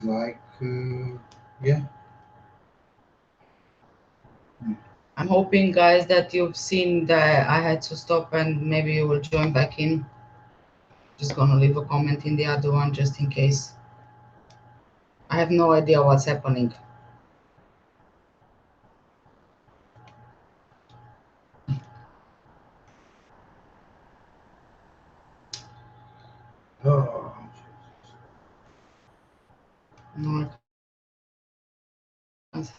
like, yeah. I'm hoping, guys, that you've seen that I had to stop and maybe you will join back in. Just gonna leave a comment in the other one just in case. I have no idea what's happening. Oh, No, I can't.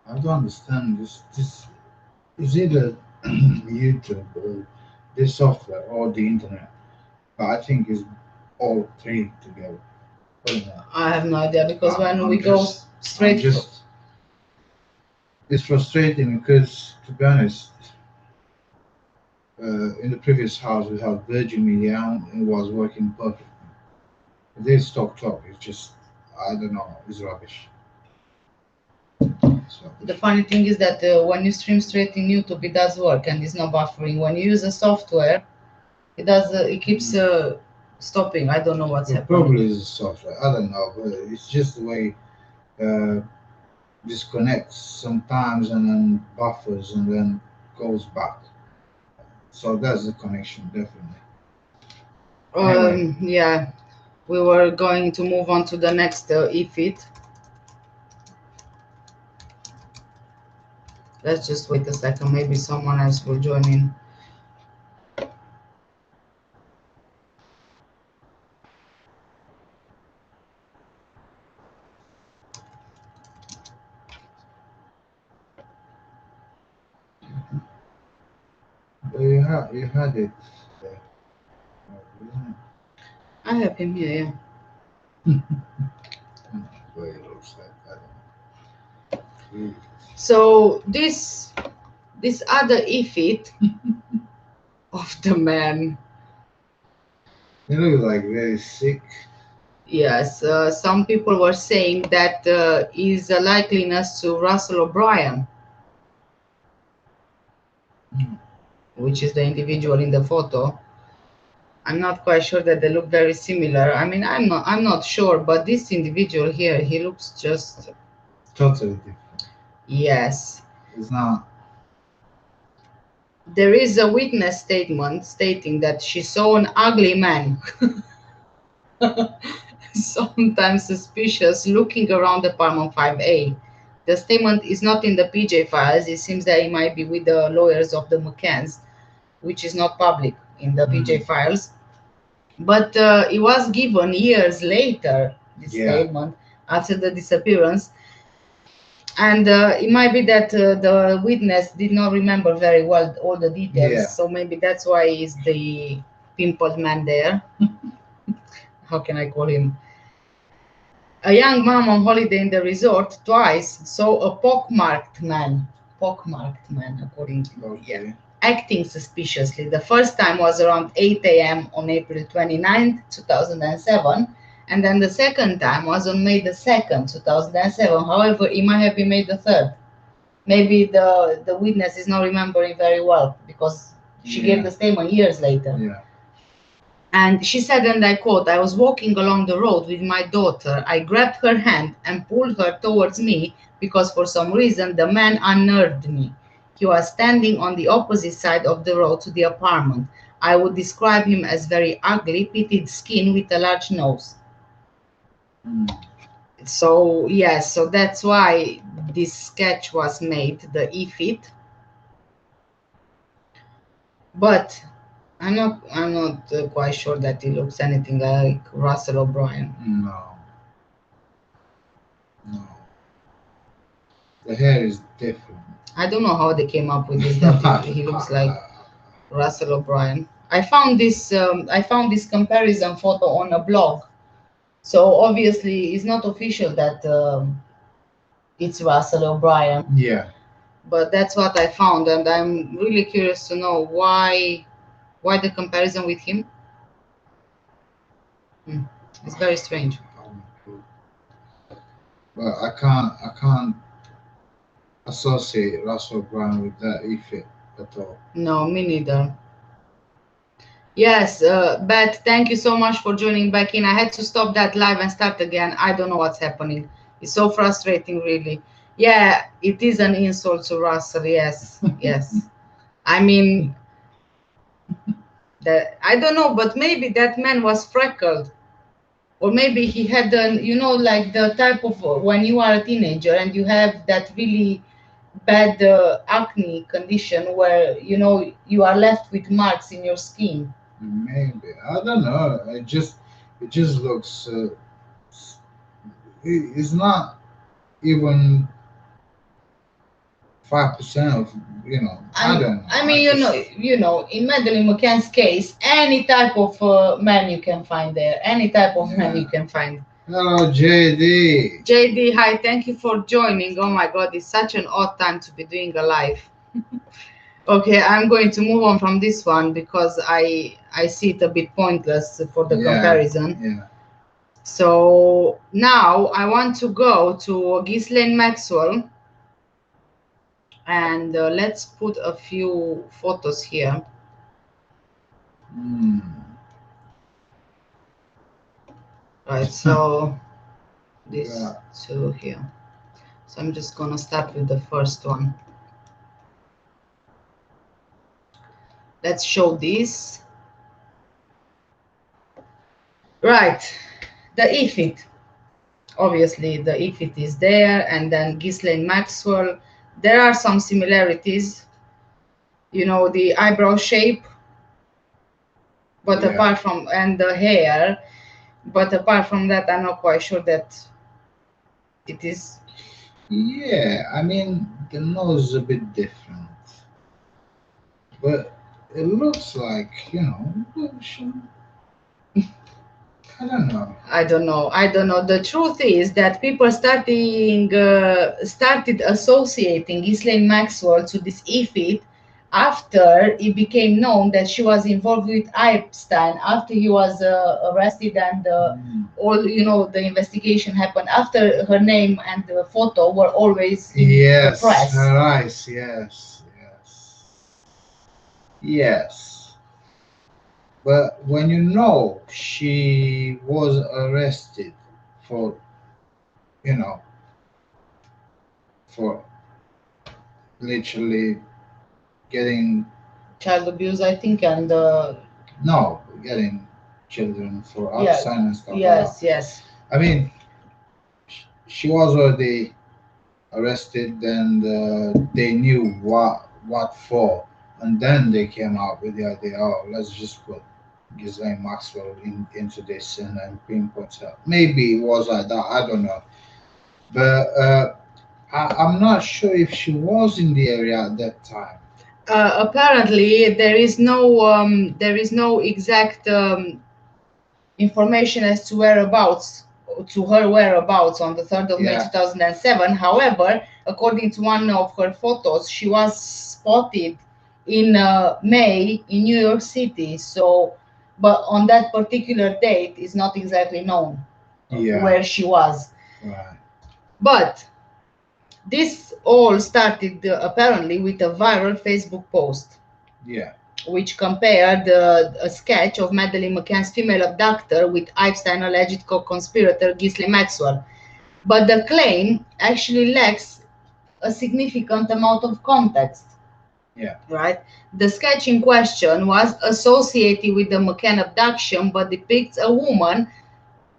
I don't understand this. This is either YouTube or this software or the internet. But I think it's all three together. I don't know. I have no idea because I'm, when we I'm go just, I'm straight for, just. It's frustrating because, to be honest, in the previous house we had Virgin Media and it was working perfectly. This talk is just, I don't know, it's rubbish. It's the rubbish. funny thing is that when you stream straight in YouTube, it does work and it's not buffering. When you use a software, it does. It keeps Mm. stopping. I don't know what's But happening. probably it's the software. I don't know, but it's just the way uh, disconnects sometimes and then buffers and then goes back. So that's the connection, definitely. Anyway, Yeah, we were going to move on to the next EFIT. Let's just wait a second. Maybe someone else will join in. you had it there, isn't I have him here. Yeah. it? The way it looks like, I don't know. So this other EFIT of the man. You look like very sick. Yes, some people were saying that is a likeliness to Russell O'Brien, Mm. which is the individual in the photo. I'm not quite sure that they look very similar. I mean, I'm not sure, but this individual here, he looks just, Totally different. yes. It's not. There is a witness statement stating that she saw an ugly man, sometimes suspicious, looking around apartment 5A. The statement is not in the PJ files. It seems that it might be with the lawyers of the McCanns, which is not public in the PJ Mm. files. But it was given years later, this Yeah, statement, after the disappearance. And it might be that the witness did not remember very well all the details. yeah. So maybe that's why he's the pimpled man there. How can I call him? A young mom on holiday in the resort twice saw a pockmarked man, according to, yeah, Okay. acting suspiciously. The first time was around 8 a.m. on April 29th, 2007, and then the second time was on May the 2nd, 2007. However, it might have been May the 3rd. Maybe the witness is not remembering very well because she gave Yeah, the statement years later. yeah. And she said, and I quote, "I was walking along the road with my daughter. I grabbed her hand and pulled her towards me because for some reason the man unnerved me. He was standing on the opposite side of the road to the apartment. I would describe him as very ugly, pitted skin with a large nose." Mm. So, yes, so that's why this sketch was made, the EFIT. But I'm not quite sure that he looks anything like Russell O'Brien. No, no. The hair is different. I don't know how they came up with this that he looks like Russell O'Brien. I found this comparison photo on a blog. So obviously it's not official that it's Russell O'Brien, Yeah. but that's what I found, and I'm really curious to know why the comparison with him. Hmm. It's very strange. Oh my God. but I can't associate Russell Brand with that effect at all. No, me neither. Yes, Beth, thank you so much for joining back in. I had to stop that live and start again. I don't know what's happening. It's so frustrating, really. Yeah, it is an insult to Russell. Yes, yes. I mean, that I don't know, but maybe that man was freckled, or maybe he had an, like the type of when you are a teenager and you have that really bad acne condition where you are left with marks in your skin. Maybe I don't know. It just looks. It's not even 5% of I don't know. I I mean, just in Madeleine McCann's case, any type of man you can find there, any type of man you yeah. can find. Hello, JD. JD, hi, thank you for joining. Oh my God, it's such an odd time to be doing a live. Okay, I'm going to move on from this one because I see it a bit pointless for the Yeah, comparison. yeah. So now I want to go to Ghislaine Maxwell, and let's put a few photos here. Hmm. Right, so these Yeah. two here. So I'm just gonna start with the first one. Let's show this. Right, the IFID. Obviously, the IFID is there, and then Ghislaine Maxwell. There are some similarities, the eyebrow shape, but Yeah. apart from, and the hair, but apart from that, I'm not quite sure that it is. Yeah. I mean, the nose is a bit different, but it looks like I don't know. I don't know. The truth is that people started associating Ghislaine Maxwell to this IFID after it became known that she was involved with Epstein, after he was arrested, and Mm. all the investigation happened. After her name and the photo were always in the Yes, press. her eyes. Yes, yes, yes. But when she was arrested for, you know, for literally getting, Child abuse, I think, and no, getting children for yeah, outside and stuff like that. yes, yes. I mean, she was already arrested, and they knew what for, and then they came out with the idea, oh, let's just put Ghislaine Maxwell into this and pinpoint her. Maybe it was like that, I don't know. But I'm not sure if she was in the area at that time. Apparently, there is no exact information as to her whereabouts on the 3rd of May Yeah, 2007. However, according to one of her photos, she was spotted in May in New York City. So, but on that particular date, it's not exactly known yeah, where she was. right, But this all started apparently with a viral Facebook post yeah, which compared a sketch of Madeleine McCann's female abductor with Epstein alleged co-conspirator Ghislaine Maxwell. But the claim actually lacks a significant amount of context. yeah, Right? The sketch in question was associated with the McCann abduction, but depicts a woman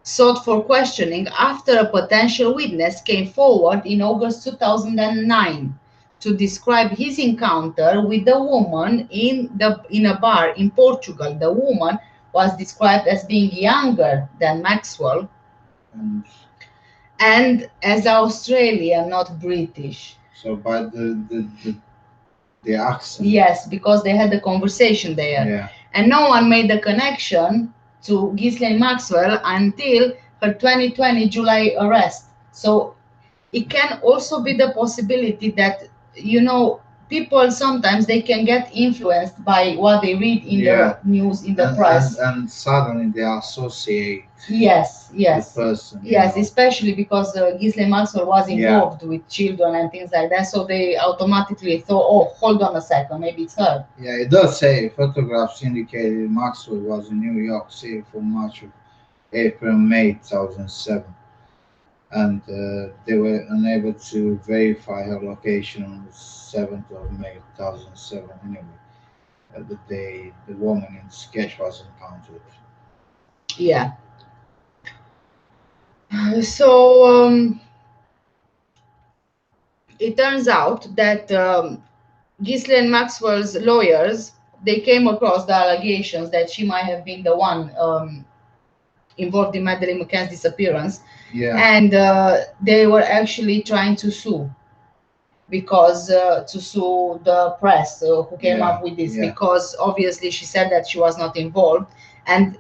sought for questioning after a potential witness came forward in August 2009 to describe his encounter with the woman in a bar in Portugal. The woman was described as being younger than Maxwell and and as Australian, not British. so by the accent. Yes, because they had the conversation there. Yeah, And no one made the connection to Ghislaine Maxwell until her 2020 July arrest. So it can also be the possibility that, you know, people sometimes they can get influenced by what they read in Yeah, the news, in the and press. suddenly they associate Yes, the yes, person, you yes, know. especially because Ghislaine Maxwell was Yeah, involved with children and things like that, so they automatically thought, oh, hold on a second, maybe it's her. yeah. It does say photographs indicated Maxwell was in New York City for much of April and May 2007, and they were unable to verify her location on the 7th of May 2007. Anyway, the day the woman in the sketch was encountered. Yeah. So it turns out that Ghislaine Maxwell's lawyers they came across the allegations that she might have been the one involved in Madeleine McCann's disappearance, Yeah, and they were actually trying to sue because to sue the press who came yeah, up with this yeah, because obviously she said that she was not involved, and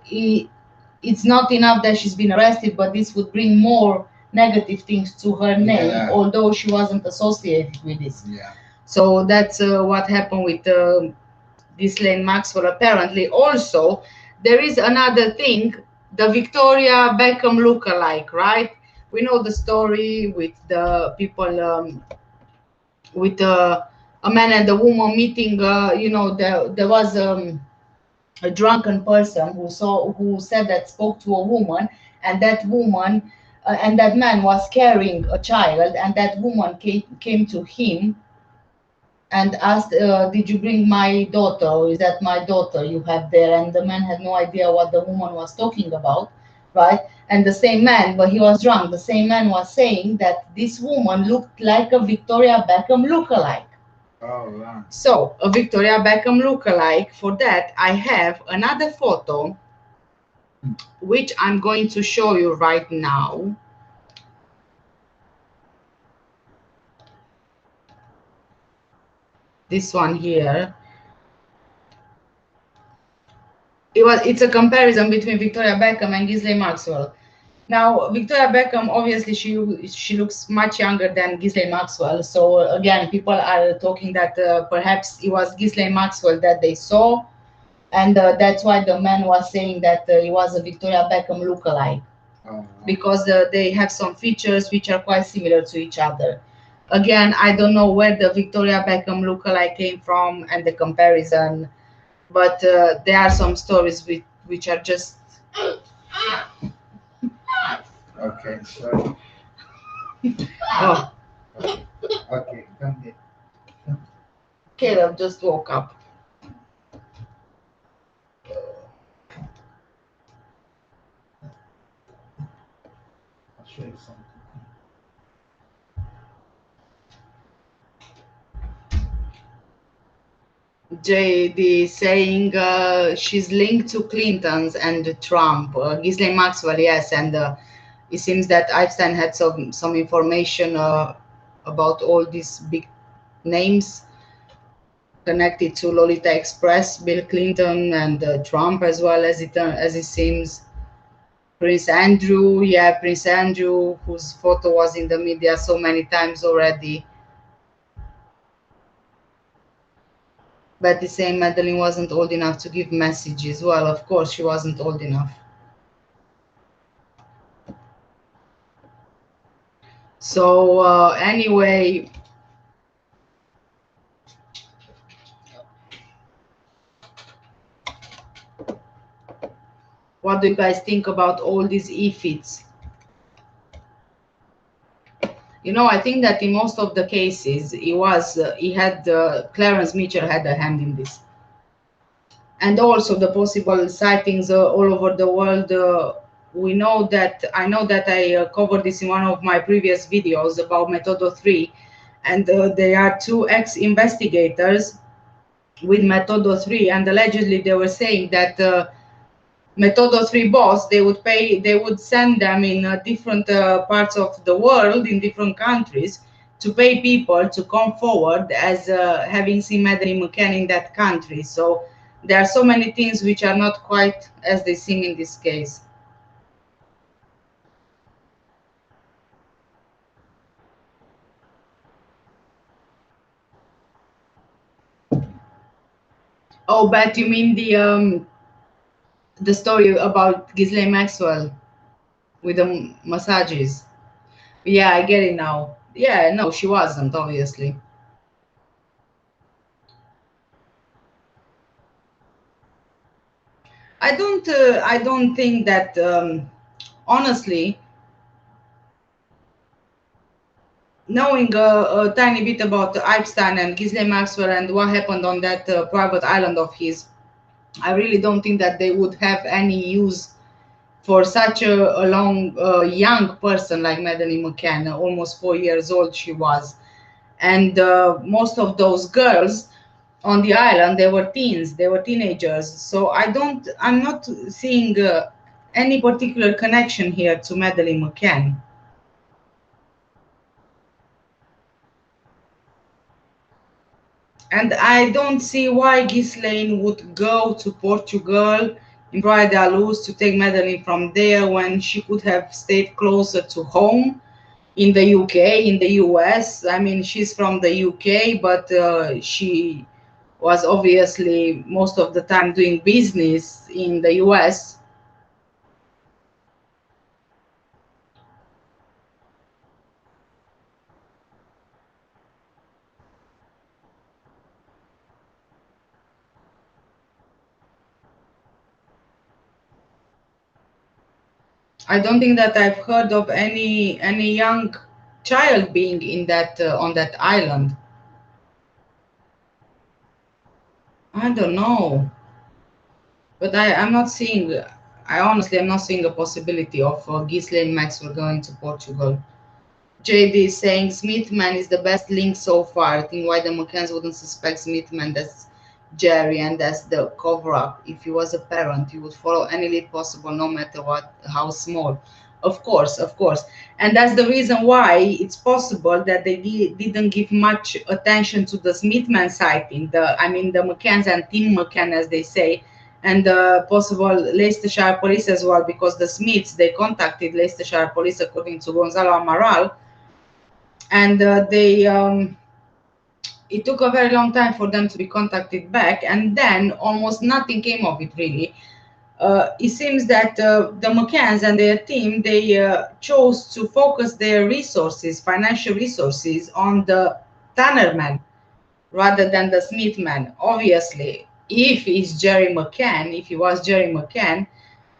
it's not enough that she's been arrested, but this would bring more negative things to her name, yeah, although she wasn't associated with this. yeah. So that's what happened with Ghislaine Maxwell. Apparently, also there is another thing, the Victoria Beckham look-alike, right? We know the story with the people, with a man and a woman meeting. There was a drunken person who said that spoke to a woman, and that woman and that man was carrying a child, and that woman came to him and asked, did you bring my daughter, or is that my daughter you have there? And the man had no idea what the woman was talking about, right? And the same man, but he was drunk, the same man was saying that this woman looked like a Victoria Beckham lookalike. Oh, right. So a Victoria Beckham lookalike, for that I have another photo which I'm going to show you right now. This one here. It's a comparison between Victoria Beckham and Ghislaine Maxwell. Now, Victoria Beckham, obviously, she looks much younger than Ghislaine Maxwell. So again, people are talking that perhaps it was Ghislaine Maxwell that they saw, and that's why the man was saying that it was a Victoria Beckham lookalike, Oh, right. because they have some features which are quite similar to each other. Again, I don't know where the Victoria Beckham lookalike came from and the comparison, but there are some stories which are just. Okay, so Oh, okay, come here. Caleb just woke up. I'll show you something. JD saying she's linked to Clintons and Trump. Ghislaine Maxwell, yes, and it seems that Einstein had some information about all these big names connected to Lolita Express, Bill Clinton, and Trump as well, as it seems. Prince Andrew, yeah, Prince Andrew, whose photo was in the media so many times already. But the same Madeleine wasn't old enough to give messages. Well, of course, she wasn't old enough. So anyway, what do you guys think about all these ifits? I think that in most of the cases, Clarence Mitchell had a hand in this, and also the possible sightings all over the world. I know that I covered this in one of my previous videos about Metodo 3, and there are two ex-investigators with Metodo 3, and allegedly they were saying that Metodo 3 boss, they would send them in different parts of the world, in different countries, to pay people to come forward as having seen Madeleine Mccann in that country. So there are so many things which are not quite as they seem in this case. Oh, but you mean the story about Ghislaine Maxwell with the massages? Yeah, I get it now. Yeah, no, she wasn't obviously. I don't think that honestly, knowing a tiny bit about Epstein and Ghislaine Maxwell and what happened on that private island of his, I really don't think that they would have any use for such a long, young person like Madeleine McCann. Almost 4 years old she was, and most of those girls on the island, they were teens, they were teenagers. So I'm not seeing any particular connection here to Madeleine McCann. And I don't see why Ghislaine would go to Portugal in Praia da Luz to take Madeline from there when she could have stayed closer to home in the UK, in the US. I mean, she's from the UK, but she was obviously most of the time doing business in the US. I don't think that I've heard of any young child being in that on that island. I don't know. But I'm not seeing, I honestly am not seeing a possibility of Ghislaine Maxwell going to Portugal. JD is saying Smithman is the best link so far. I think why the McCanns wouldn't suspect Smithman, that's Jerry, and that's the cover up. If he was a parent, he would follow any lead possible, no matter what, how small. Of course, of course. And that's the reason why it's possible that they didn't give much attention to the Smithman sighting. I mean, the McCanns and Tim McCann, as they say, and the possible Leicestershire police as well, because the Smiths, they contacted Leicestershire police, according to Gonzalo Amaral, and it took a very long time for them to be contacted back, and then almost nothing came of it really. It seems that the McCanns and their team, they chose to focus their resources, financial resources, on the Tanner man rather than the Smith man. Obviously, if he's Jerry McCann, if he was Jerry McCann,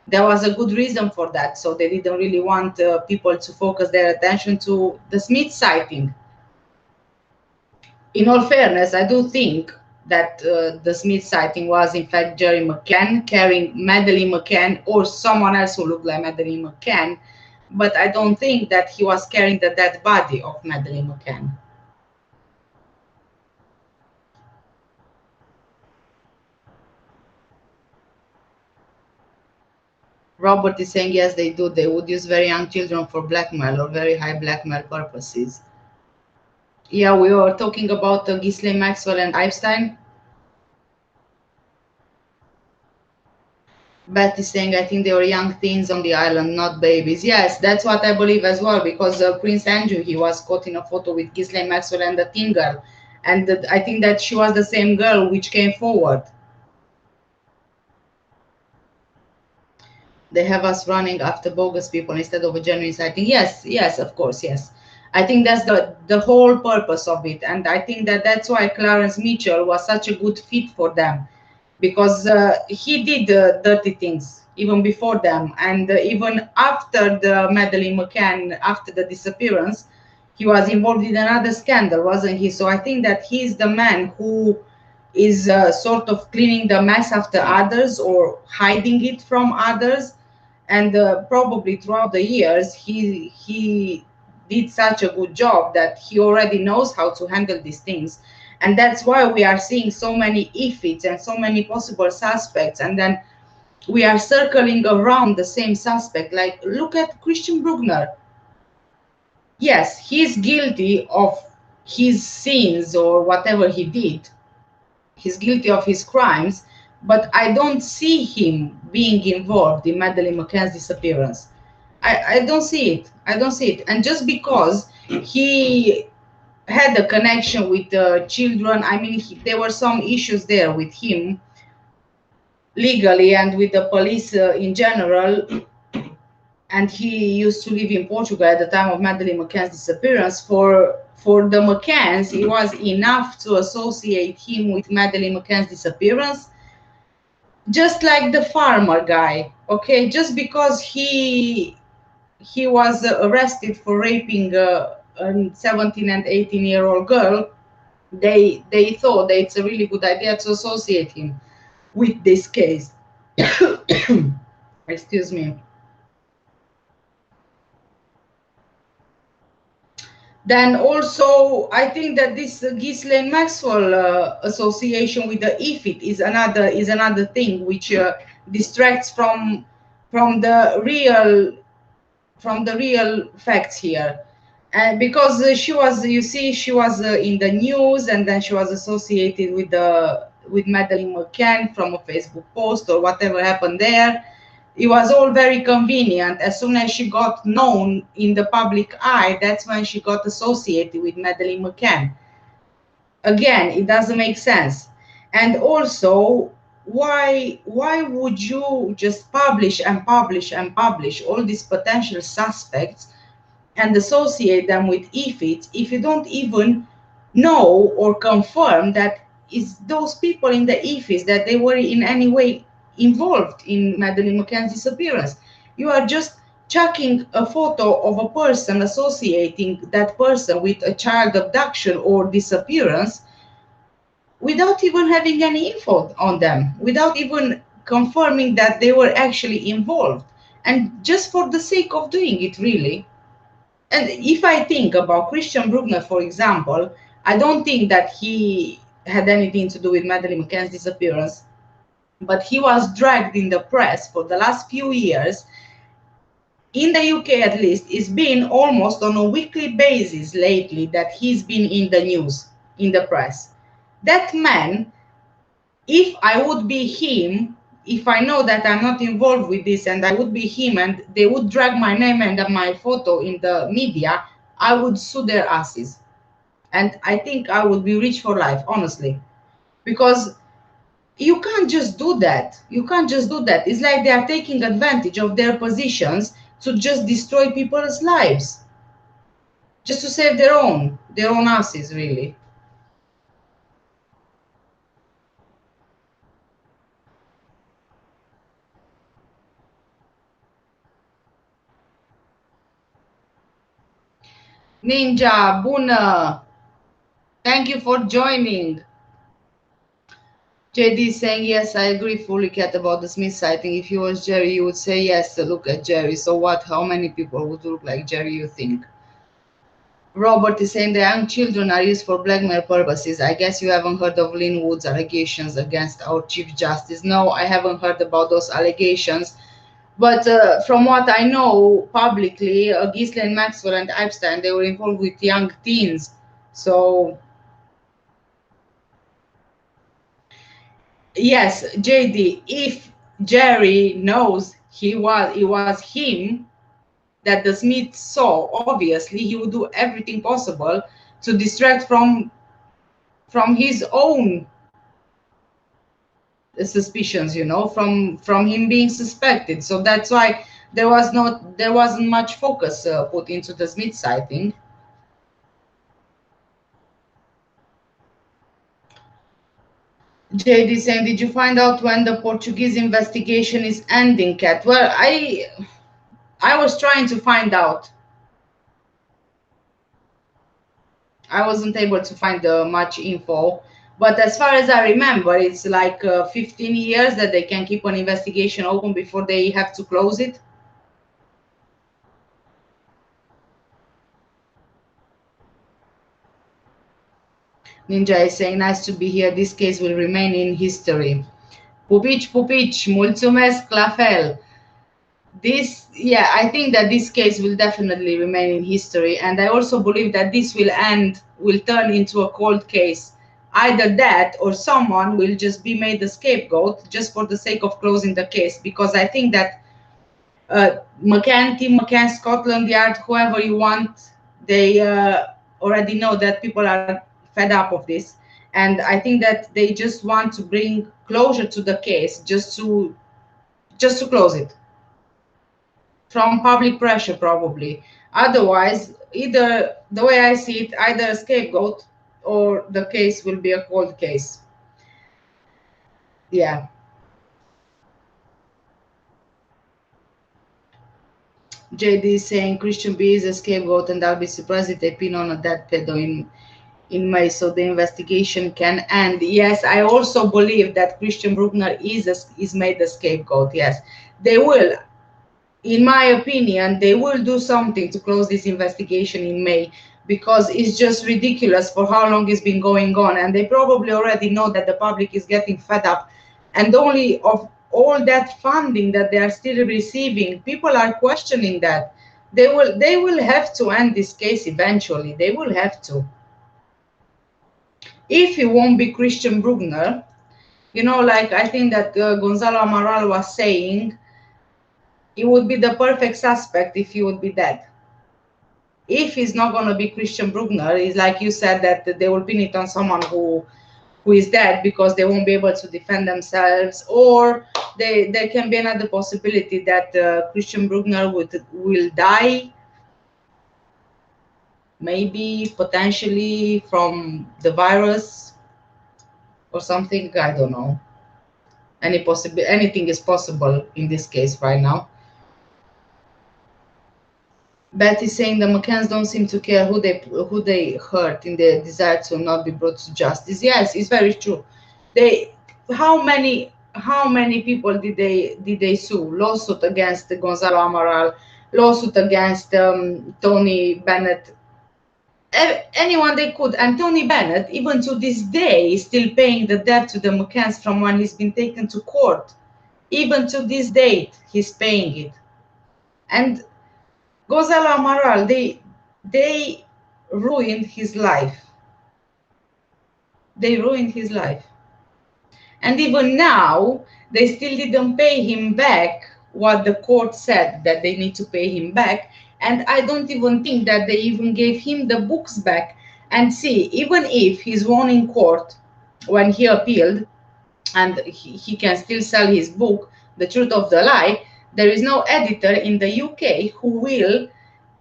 there was a good reason for that. So they didn't really want people to focus their attention to the Smith sighting. In all fairness, I do think that the Smith sighting was in fact Jerry McCann carrying Madeleine McCann or someone else who looked like Madeleine McCann, but I don't think that he was carrying the dead body of Madeleine McCann. Robert is saying yes, they do. They would use very young children for blackmail or very high blackmail purposes. Yeah, we were talking about Ghislaine Maxwell and Epstein. Beth is saying, I think they were young teens on the island, not babies. Yes, that's what I believe as well, because Prince Andrew, he was caught in a photo with Ghislaine Maxwell and the teen girl. And I think that she was the same girl which came forward. They have us running after bogus people instead of a genuine sighting. Yes, yes, of course, yes. I think that's the whole purpose of it. And I think that that's why Clarence Mitchell was such a good fit for them, because he did dirty things even before them, and even after the Madeleine McCann, after the disappearance, he was involved in another scandal, wasn't he? So I think that he's the man who is sort of cleaning the mess after others or hiding it from others, and probably throughout the years he did such a good job that he already knows how to handle these things, and that's why we are seeing so many ifits and so many possible suspects, and then we are circling around the same suspect. Like, look at Christian Bruckner. Yes, he's guilty of his sins or whatever he did, he's guilty of his crimes, but I don't see him being involved in Madeleine McCann's disappearance. I don't see it. I don't see it. And just because he had a connection with children, I mean, there were some issues there with him legally and with the police in general. And he used to live in Portugal at the time of Madeleine McCann's disappearance. For the McCanns, it was enough to associate him with Madeleine McCann's disappearance, just like the farmer guy. Okay, just because he was arrested for raping a 17 and 18-year-old girl, they thought that it's a really good idea to associate him with this case. Excuse me. Then also, I think that this Ghislaine Maxwell association with the IFIT is another thing which distracts from the real facts here. And because she was, you see, she was in the news, and then she was associated with Madeleine McCann from a Facebook post or whatever happened there. It was all very convenient. As soon as she got known in the public eye, that's when she got associated with Madeleine McCann. Again, it doesn't make sense. And also, why would you just publish and publish and publish all these potential suspects and associate them with IFIT if you don't even know or confirm that is those people in the IFIS that they were in any way involved in Madeleine McCann's disappearance? You are just chucking a photo of a person, associating that person with a child abduction or disappearance without even having any info on them, without even confirming that they were actually involved, and just for the sake of doing it, really. And if I think about Christian Bruckner, for example, I don't think that he had anything to do with Madeleine McCann's disappearance, but he was dragged in the press for the last few years. In the UK, at least, it's been almost on a weekly basis lately that he's been in the news, in the press. That man, if I would be him, if I know that I'm not involved with this and I would be him and they would drag my name and my photo in the media, I would sue their asses. And I think I would be rich for life, honestly. Because you can't just do that. You can't just do that. It's like they are taking advantage of their positions to just destroy people's lives. Just to save their own asses, really. Ninja, bună! Thank you for joining. JD is saying, yes, I agree fully, Kat, about the Smith sighting. If you was Jerry, you would say, yes, look at Jerry. So what? How many people would look like Jerry, you think? Robert is saying the young children are used for blackmail purposes. I guess you haven't heard of Lynn Wood's allegations against our Chief Justice. No, I haven't heard about those allegations. But from what I know publicly, Ghislaine Maxwell and Epstein, they were involved with young teens. So yes, JD, if Jerry knows it was him that the Smith saw, obviously he would do everything possible to distract from his own suspicions, you know, from him being suspected. So that's why there wasn't much focus put into the Smith sighting. JD saying, did you find out when the Portuguese investigation is ending, Kat? Well, I was trying to find out. I wasn't able to find much info, but as far as I remember, it's like 15 years that they can keep an investigation open before they have to close it. Ninja is saying, nice to be here. This case will remain in history. Pupici, mulțumesc la fel. Yeah, I think that this case will definitely remain in history, and I also believe that this will turn into a cold case. Either that or someone will just be made the scapegoat just for the sake of closing the case, because I think that Tim McCann, Scotland Yard, whoever you want, they already know that people are fed up of this, And I think that they just want to bring closure to the case, just to close it from public pressure probably. Otherwise, either the way I see it, either a scapegoat or the case will be a cold case. Yeah. JD is saying Christian B is a scapegoat, and I'll be surprised if they pin on a dead pedo in May so the investigation can end. Yes, I also believe that Christian Bruckner is made a scapegoat. Yes, they will. In my opinion, they will do something to close this investigation in May, because it's just ridiculous for how long it's been going on. And they probably already know that the public is getting fed up. And only of all that funding that they are still receiving, people are questioning that. They will have to end this case eventually. They will have to. If it won't be Christian Bruckner, like I think that Gonzalo Amaral was saying, it would be the perfect suspect if he would be dead. If he's not going to be Christian Bruckner, it's like you said, that they will pin it on someone who is dead because they won't be able to defend themselves, or there can be another possibility that Christian Bruckner will die, maybe potentially from the virus or something. I don't know. Anything is possible in this case right now. Betty saying the McCanns don't seem to care who they hurt in their desire to not be brought to justice. Yes, it's very true. They how many people did they sue? Lawsuit against Gonzalo Amaral, lawsuit against Tony Bennett, anyone they could. And Tony Bennett, even to this day, is still paying the debt to the McCanns from when he's been taken to court. Even to this date, he's paying it. And Gonzalo Amaral, they ruined his life. They ruined his life. And even now, they still didn't pay him back what the court said that they need to pay him back. And I don't even think that they even gave him the books back. And see, even if he's won in court when he appealed, and he can still sell his book, The Truth of the Lie, there is no editor in the UK who will,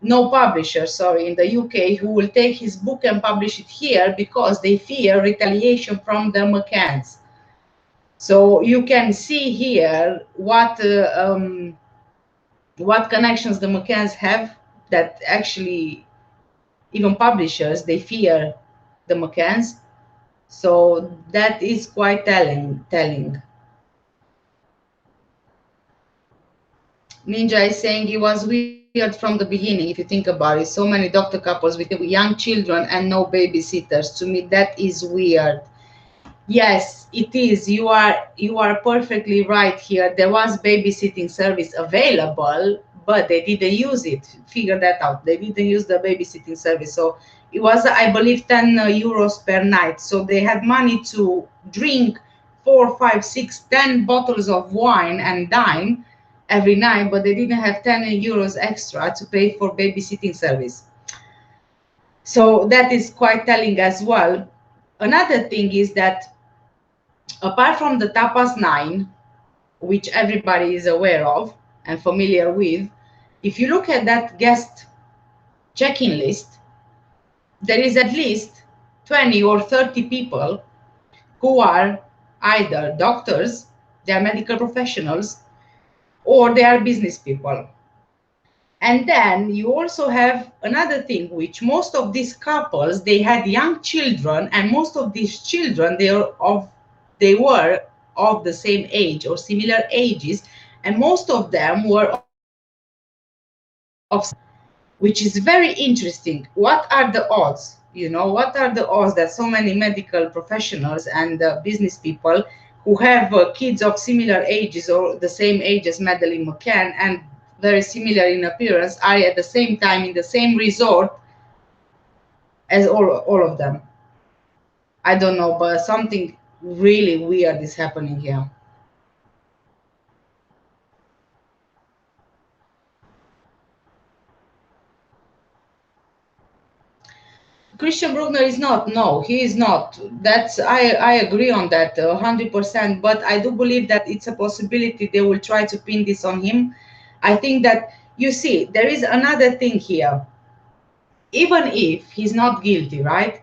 no publisher, sorry, in the UK who will take his book and publish it here, because they fear retaliation from the McCanns. So you can see here what connections the McCanns have, that actually even publishers, they fear the McCanns. So that is quite telling. Ninja is saying it was weird from the beginning, if you think about it. So many doctor couples with young children and no babysitters. To me, that is weird. Yes, it is. You are perfectly right here. There was babysitting service available, but they didn't use it. Figure that out. They didn't use the babysitting service. So it was, I believe, 10 euros per night. So they had money to drink 4, 5, 6, 10 bottles of wine and dine every night, but they didn't have 10 euros extra to pay for babysitting service. So that is quite telling as well. Another thing is that, apart from the tapas 9, which everybody is aware of and familiar with, if you look at that guest check-in list, there is at least 20 or 30 people who are either doctors, they are medical professionals, or they are business people. And then you also have another thing, which most of these couples, they had young children, and most of these children, they were of the same age or similar ages, and most of them were of, which is very interesting. What are the odds? What are the odds that so many medical professionals and business people who have kids of similar ages or the same age as Madeleine Mccann and very similar in appearance are at the same time in the same resort as all of them? I don't know, but something really weird is happening here. Christian Bruckner is not. No, he is not. That's I agree on that 100%. But I do believe that it's a possibility they will try to pin this on him. I think that you see there is another thing here. Even if he's not guilty, right?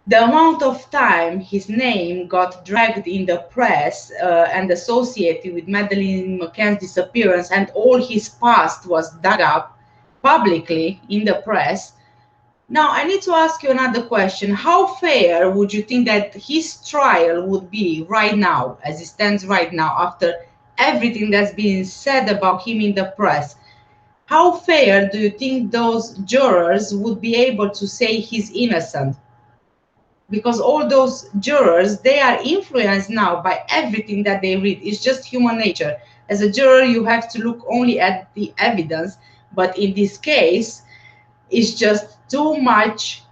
The amount of time his name got dragged in the press and associated with Madeleine McCann's disappearance, and all his past was dug up publicly in the press. Now, I need to ask you another question. How fair would you think that his trial would be right now, as it stands right now, after everything that's been said about him in the press? How fair do you think those jurors would be able to say he's innocent? Because all those jurors, they are influenced now by everything that they read. It's just human nature. As a juror, you have to look only at the evidence, but in this case, it's just too much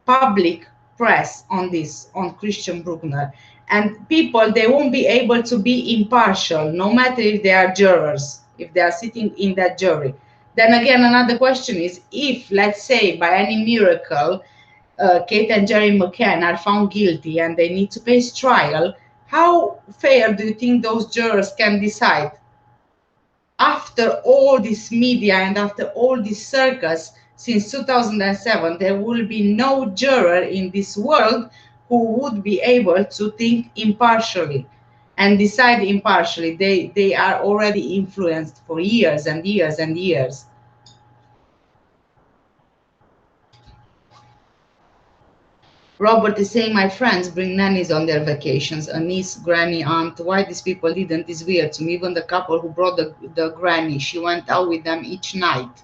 public press on this, on Christian Bruckner. And people, they won't be able to be impartial, no matter if they are jurors, if they are sitting in that jury. Then again, another question is, if, let's say, by any miracle, Kate and Jerry McCann are found guilty and they need to face trial, how fair do you think those jurors can decide? After all this media and after all this circus since 2007, there will be no juror in this world who would be able to think impartially and decide impartially. They are already influenced for years and years and years. Robert is saying, my friends bring nannies on their vacations, a niece, granny, aunt. Why these people didn't is weird to me. Even the couple who brought the granny, she went out with them each night.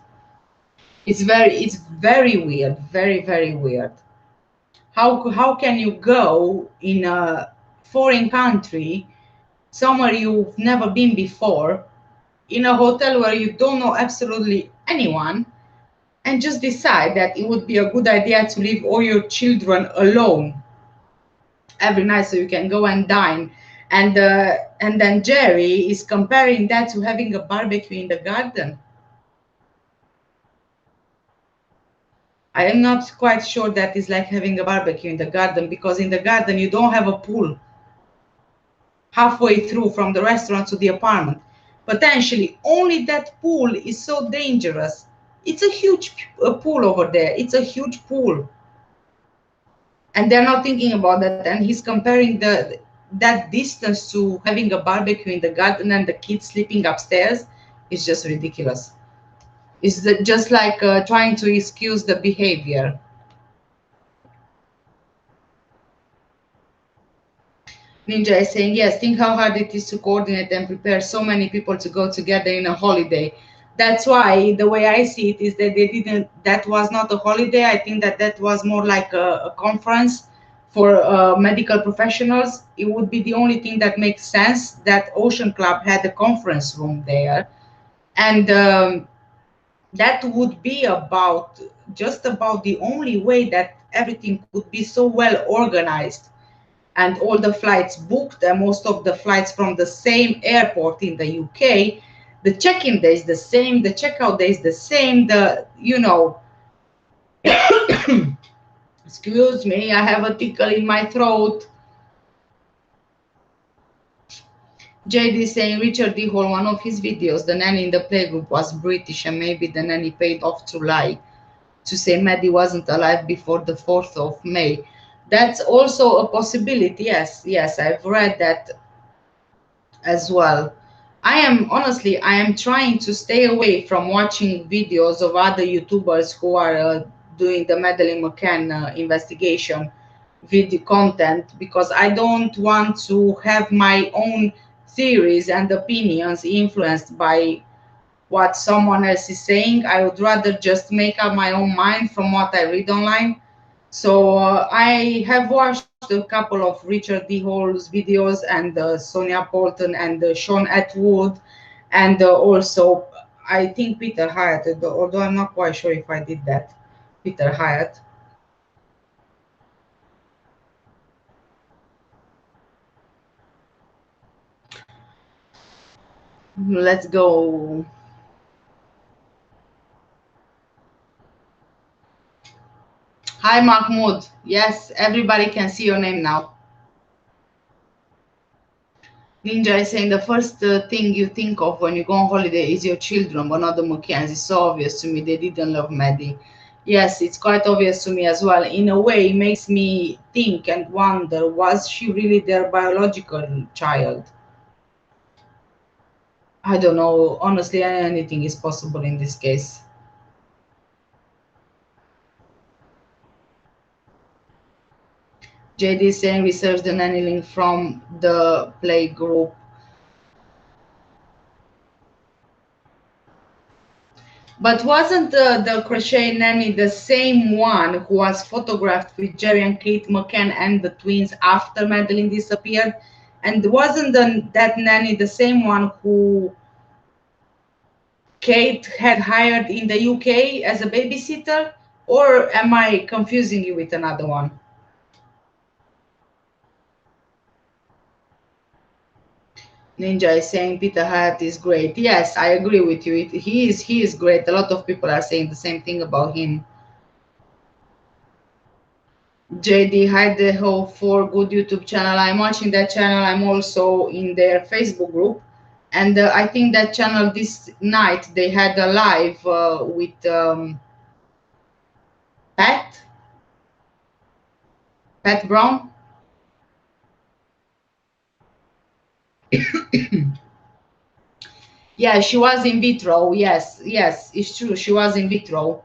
It's very weird, very, very weird. How can you go in a foreign country, somewhere you've never been before, in a hotel where you don't know absolutely anyone, and just decide that it would be a good idea to leave all your children alone every night so you can go and dine? And then Jerry is comparing that to having a barbecue in the garden. I am not quite sure that is like having a barbecue in the garden, because in the garden you don't have a pool halfway through from the restaurant to the apartment. Potentially, only that pool is so dangerous. It's a huge pool over there. It's a huge pool. And they're not thinking about that. And he's comparing that distance to having a barbecue in the garden and the kids sleeping upstairs. It's just ridiculous. It's just like trying to excuse the behavior. Ninja is saying, yes, think how hard it is to coordinate and prepare so many people to go together in a holiday. That's why the way I see it is that they didn't, that was not a holiday. I think that that was more like a conference for medical professionals. It would be the only thing that makes sense that Ocean Club had a conference room there. And that would be about just about the only way that everything could be so well organized and all the flights booked, and most of the flights from the same airport in the UK. The check-in day is the same, the checkout day is the same, excuse me, I have a tickle in my throat. JD is saying, Richard D. Hall, one of his videos, the nanny in the playgroup was British, and maybe the nanny paid off to lie, to say Maddie wasn't alive before the 4th of May. That's also a possibility. Yes, I've read that as well. I am trying to stay away from watching videos of other YouTubers who are doing the Madeleine McCann investigation video content, because I don't want to have my own theories and opinions influenced by what someone else is saying. I would rather just make up my own mind from what I read online. So I have watched a couple of Richard D. Hall's videos, and Sonia Bolton and Sean Atwood, and also I think Peter Hyatt, although I'm not quite sure if I did that. Peter Hyatt. Let's go. Hi, Mahmoud. Yes, everybody can see your name now. Ninja is saying the first thing you think of when you go on holiday is your children, but not the McCanns. It's so obvious to me they didn't love Maddie. Yes, it's quite obvious to me as well. In a way, it makes me think and wonder, was she really their biological child? I don't know. Honestly, anything is possible in this case. JD is saying research the nanny link from the play group. But wasn't the crochet nanny the same one who was photographed with Jerry and Kate McCann and the twins after Madeleine disappeared? And wasn't that nanny the same one who Kate had hired in the UK as a babysitter? Or am I confusing you with another one? Ninja is saying Peter Hyatt is great. Yes, I agree with you. He is great. A lot of people are saying the same thing about him. JD had the whole for good YouTube channel. I'm watching that channel. I'm also in their Facebook group, and I think that channel this night they had a live with Pat Pat Brown. Yeah, she was in vitro. Yes, yes, it's true. She was in vitro,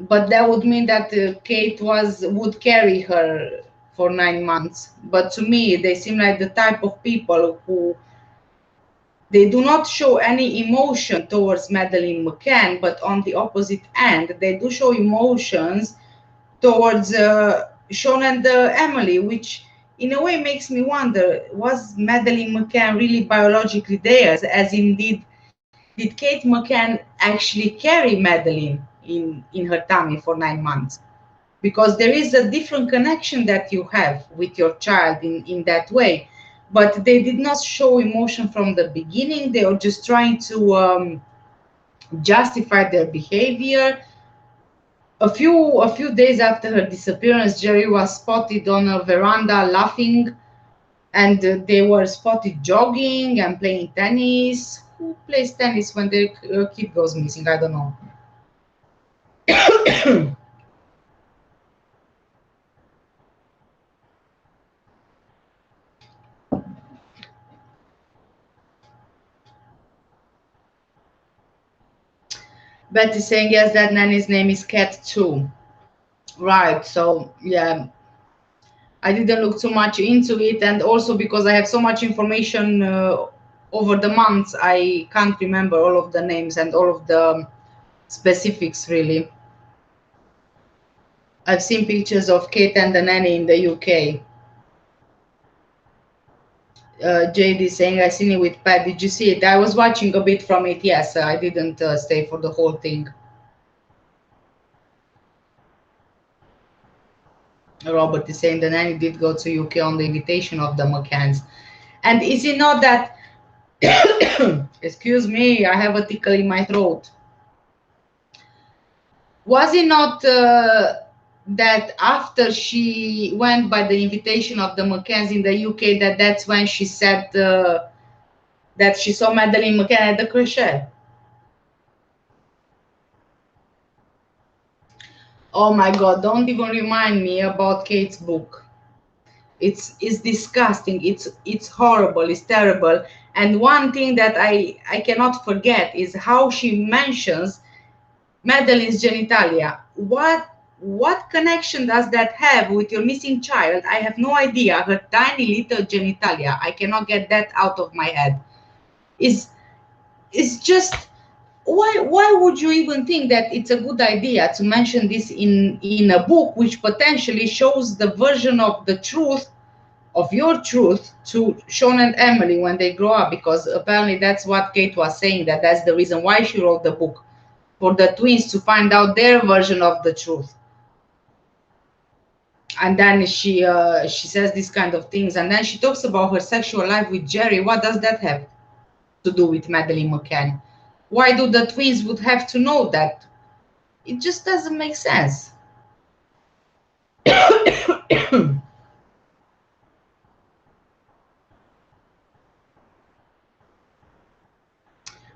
but that would mean that Kate would carry her for 9 months. But to me, they seem like the type of people who they do not show any emotion towards Madeleine McCann, but on the opposite end, they do show emotions towards Sean and Emily, which in a way makes me wonder, was Madeleine McCann really biologically theirs, as indeed did Kate McCann actually carry Madeleine in her tummy for 9 months? Because there is a different connection that you have with your child in that way, but they did not show emotion from the beginning. They were just trying to justify their behavior. A few days after her disappearance, Jerry was spotted on a veranda laughing, and they were spotted jogging and playing tennis. Who plays tennis when their kid goes missing? I don't know. Betty saying yes, that nanny's name is Cat too. Right. So yeah, I didn't look too much into it, and also because I have so much information over the months, I can't remember all of the names and all of the specifics really. I've seen pictures of Kate and the nanny in the UK. JD saying I seen it with Pat. Did you see it? I was watching a bit from it. Yes, I didn't stay for the whole thing. Robert is saying the nanny did go to UK on the invitation of the McCanns. And is it not that? Excuse me, I have a tickle in my throat. Was it not that after she went by the invitation of the McCanns in the UK, that's when she said that she saw Madeleine McCann at the crochet? Oh my God! Don't even remind me about Kate's book. It's disgusting. It's horrible. It's terrible. And one thing that I cannot forget is how she mentions Madeleine's genitalia. What connection does that have with your missing child? I have no idea. Her tiny little genitalia. I cannot get that out of my head. Is just why would you even think that it's a good idea to mention this in a book which potentially shows the version of the truth of your truth to Sean and Emily when they grow up? Because apparently that's what Kate was saying, that's the reason why she wrote the book, for the twins to find out their version of the truth. And then she says these kind of things, and then she talks about her sexual life with Jerry. What does that have to do with Madeleine McCann? Why do the twins would have to know that? It just doesn't make sense.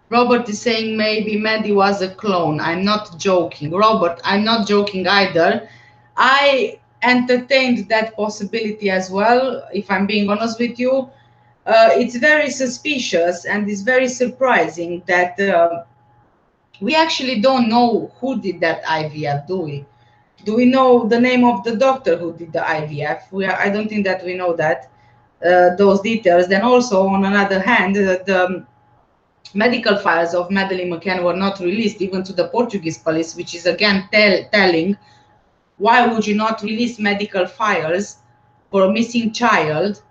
Robert is saying maybe Maddie was a clone. I'm not joking. Robert, I'm not joking either. I entertained that possibility as well, if I'm being honest with you. It's very suspicious and it's very surprising that we actually don't know who did that IVF, do we? Do we know the name of the doctor who did the IVF? I don't think that we know that, those details. Then also, on another hand, the medical files of Madeleine McCann were not released even to the Portuguese police, which is again telling. Why would you not release medical files for a missing child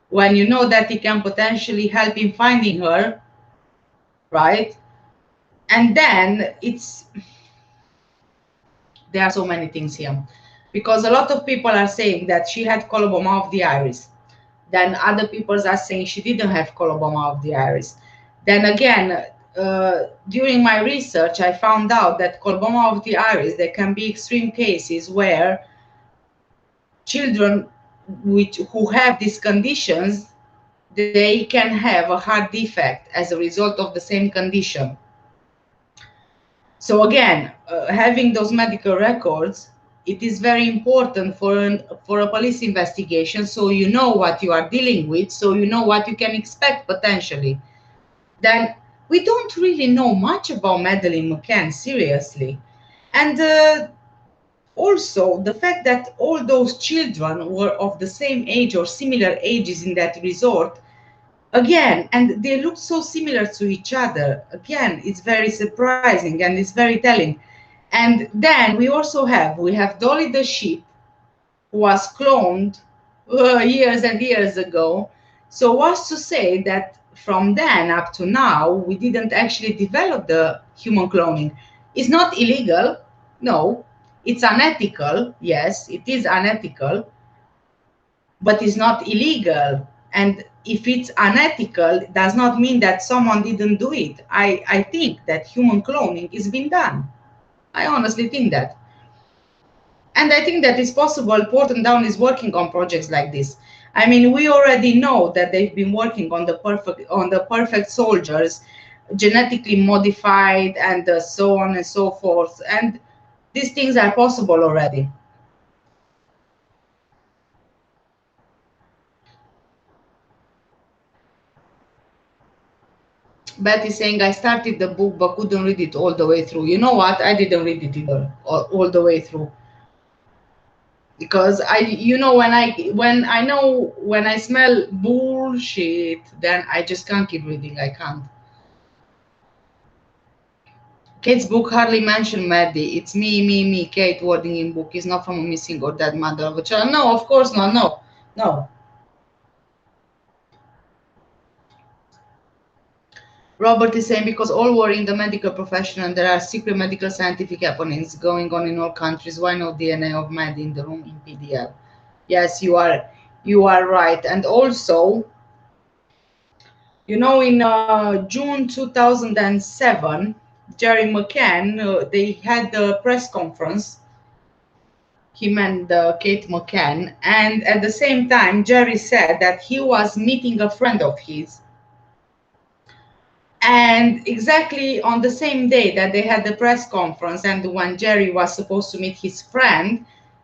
when you know that it can potentially help in finding her, right? And then there are so many things here, because a lot of people are saying that she had coloboma of the iris. Then other people are saying she didn't have coloboma of the iris. Then again, during my research, I found out that coloboma of the iris, there can be extreme cases where children who have these conditions, they can have a heart defect as a result of the same condition. So again, having those medical records, it is very important for a police investigation, so you know what you are dealing with, so you know what you can expect potentially. Then we don't really know much about Madeleine McCann, seriously. And also the fact that all those children were of the same age or similar ages in that resort, again, and they look so similar to each other, again, it's very surprising and it's very telling. And then we have Dolly the sheep, who was cloned years and years ago. So what's to say that from then up to now we didn't actually develop the human cloning? It's not illegal, no. It's unethical, yes, it is unethical, but it's not illegal. And if it's unethical, it does not mean that someone didn't do it. I think that human cloning is being done. I honestly think that. And I think that it's possible Porton Down is working on projects like this. I mean, we already know that they've been working on the perfect soldiers, genetically modified, and so on and so forth. And these things are possible already. Betty saying, I started the book but couldn't read it all the way through. You know what? I didn't read it either all the way through. Because when I smell bullshit, then I just can't keep reading. I can't. Kate's book hardly mentioned Maddie. It's me. Kate wording in book is not from a missing or dead mother of a child. No, of course not. No. Robert is saying because all were in the medical profession and there are secret medical scientific happenings going on in all countries. Why no DNA of Maddie in the room in PDL? Yes, you are right. And also, in June 2007, Jerry McCann, they had the press conference, him and Kate McCann, and at the same time, Jerry said that he was meeting a friend of his. And exactly on the same day that they had the press conference and when Jerry was supposed to meet his friend,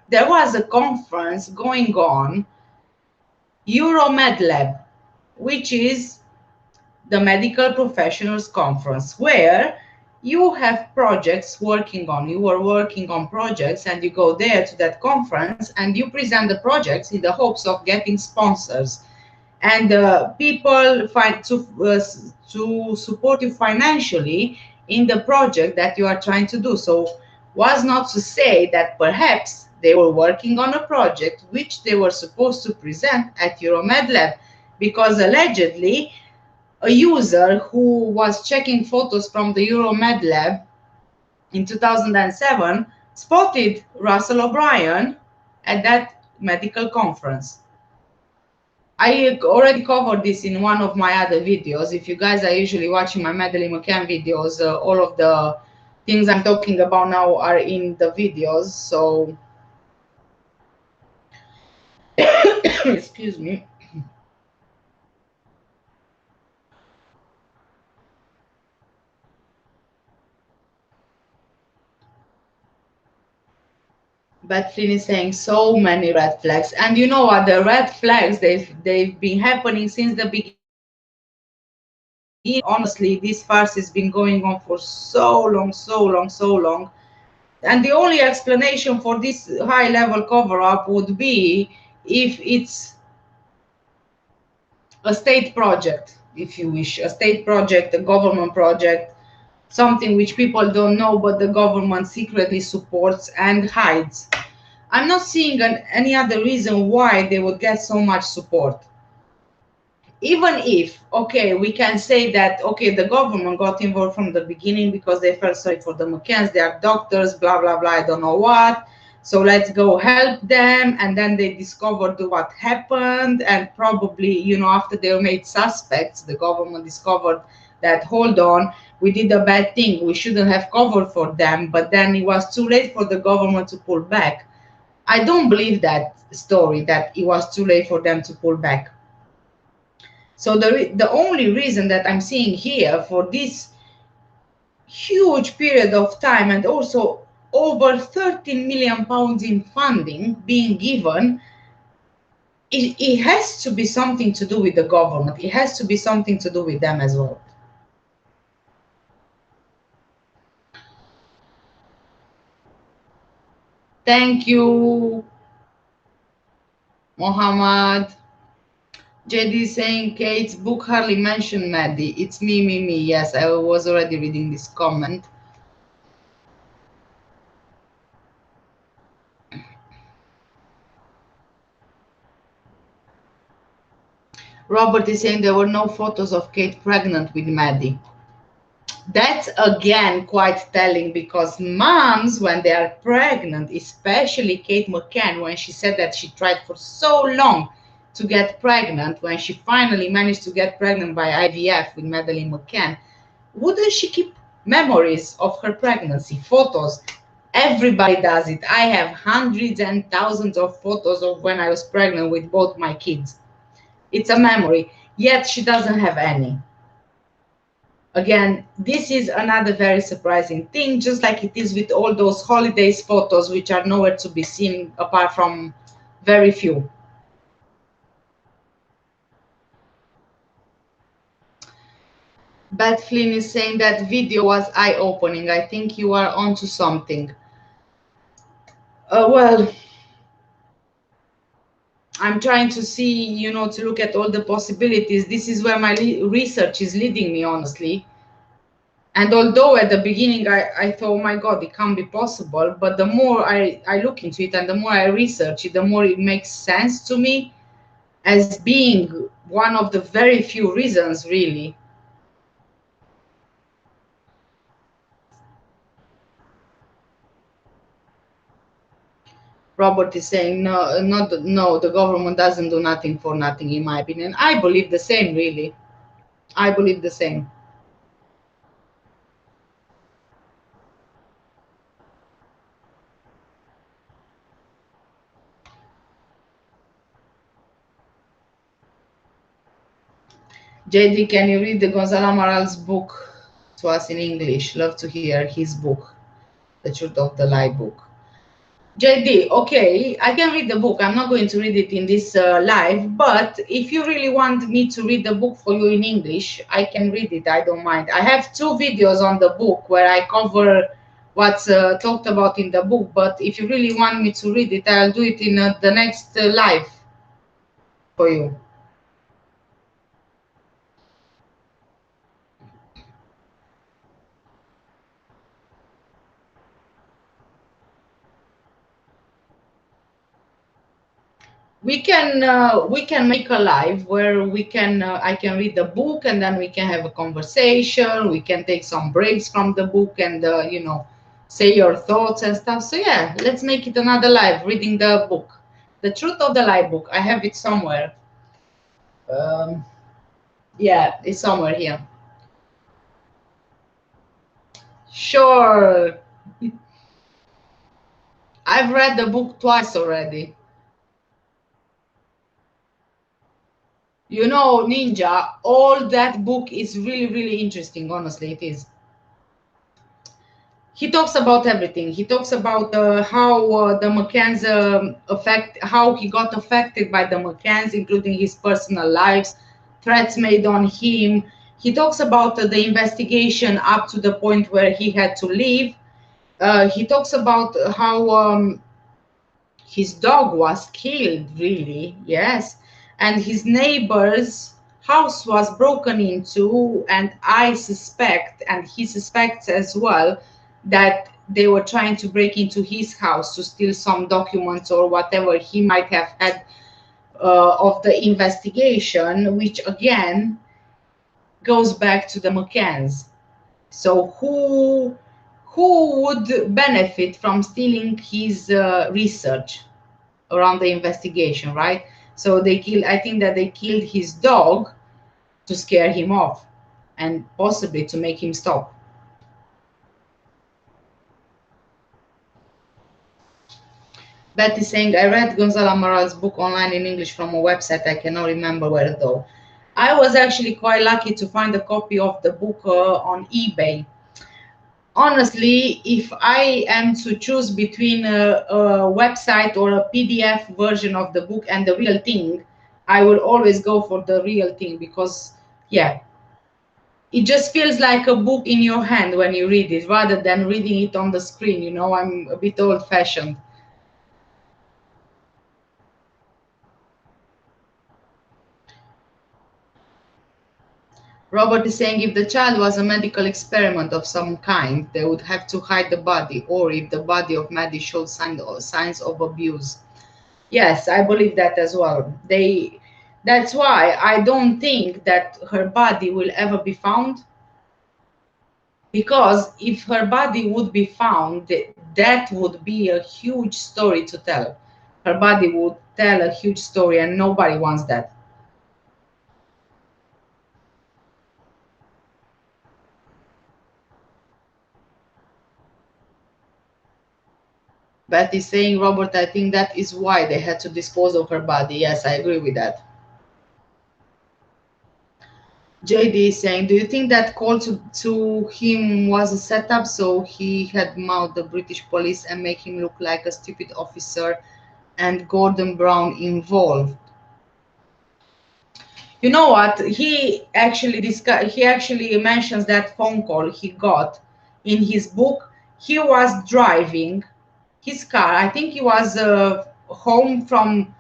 there was a conference going on, EuroMedLab, which is the medical professionals conference, where you have projects you were working on projects and you go there to that conference and you present the projects in the hopes of getting sponsors and people find to support you financially in the project that you are trying to do. So was not to say that perhaps they were working on a project which they were supposed to present at EuroMedLab, because allegedly a user who was checking photos from the Euromed lab in 2007 spotted Russell O'Brien at that medical conference. I already covered this in one of my other videos. If you guys are usually watching my Madeleine McCann videos, all of the things I'm talking about now are in the videos. So Excuse me. But Flynn is saying so many red flags, and you know what? The red flags they've been happening since the beginning of the war. Honestly, this farce has been going on for so long, so long, so long. And the only explanation for this high-level cover-up would be if it's a state project, if you wish, a state project, a government project, something which people don't know, but the government secretly supports and hides. I'm not seeing any other reason why they would get so much support. Even if, okay, we can say that, okay, the government got involved from the beginning because they felt sorry for the McCanns, they are doctors, blah, blah, blah, I don't know what. So let's go help them. And then they discovered what happened. And probably, after they were made suspects, the government discovered that, hold on, we did a bad thing. We shouldn't have covered for them. But then it was too late for the government to pull back. I don't believe that story, that it was too late for them to pull back. So the only reason that I'm seeing here for this huge period of time, and also over 13 million pounds in funding being given, it has to be something to do with the government. It has to be something to do with them as well. Thank you, Mohammed. JD saying Kate's book hardly mentioned Maddie. It's me, me, me. Yes, I was already reading this comment. Robert is saying there were no photos of Kate pregnant with Maddie. That's again quite telling, because moms, when they are pregnant, especially Kate McCann, when she said that she tried for so long to get pregnant, when she finally managed to get pregnant by IVF with Madeleine McCann, wouldn't she keep memories of her pregnancy, photos? Everybody does it. I have hundreds and thousands of photos of when I was pregnant with both my kids. It's a memory, yet she doesn't have any. Again, this is another very surprising thing, just like it is with all those holidays photos, which are nowhere to be seen apart from very few. Beth Flynn is saying that video was eye-opening. I think you are onto something. Well, I'm trying to see, to look at all the possibilities. This is where my research is leading me, honestly. And although at the beginning I thought, oh my God, it can't be possible, but the more I look into it and the more I research it, the more it makes sense to me as being one of the very few reasons, really. Robert is saying, no, the government doesn't do nothing for nothing, in my opinion. I believe the same, really. I believe the same. JD, can you read the Gonzalo Amaral's book to us in English? Love to hear his book, The Truth of the Lie book. JD, okay, I can read the book. I'm not going to read it in this live, but if you really want me to read the book for you in English, I can read it. I don't mind. I have 2 videos on the book where I cover what's talked about in the book, but if you really want me to read it, I'll do it in the next live for you. We can make a live where I can read the book, and then we can have a conversation. We can take some breaks from the book and say your thoughts and stuff. So yeah, let's make it another live reading the book, The Truth of the Lie book. I have it somewhere. Yeah, it's somewhere here. Sure. I've read the book twice already. You know, Ninja, all that book is really, really interesting. Honestly, it is. He talks about everything. He talks about how the McCanns how he got affected by the McCanns, including his personal lives, threats made on him. He talks about the investigation up to the point where he had to leave. He talks about how his dog was killed, really, yes, and his neighbor's house was broken into, and I suspect, and he suspects as well, that they were trying to break into his house to steal some documents or whatever he might have had of the investigation, which again goes back to the McCanns. So who would benefit from stealing his research around the investigation, right? So they killed, I think that they killed his dog to scare him off and possibly to make him stop. Betty saying, I read Gonzalo Amaral's book online in English from a website. I cannot remember where though. I was actually quite lucky to find a copy of the book on eBay. Honestly, if I am to choose between a website or a PDF version of the book and the real thing, I will always go for the real thing because, yeah, it just feels like a book in your hand when you read it rather than reading it on the screen. You know, I'm a bit old fashioned. Robert is saying if the child was a medical experiment of some kind, they would have to hide the body, or if the body of Maddie showed signs of abuse. Yes, I believe that as well. That's why I don't think that her body will ever be found, because if her body would be found, that would be a huge story to tell. Her body would tell a huge story, and nobody wants that. Betty saying, Robert, I think that is why they had to dispose of her body. Yes, I agree with that. JD is saying, do you think that call to him was a setup so he had mouthed the British police and make him look like a stupid officer and Gordon Brown involved? You know what? He actually mentions that phone call he got in his book. He was driving his car. I think he was home from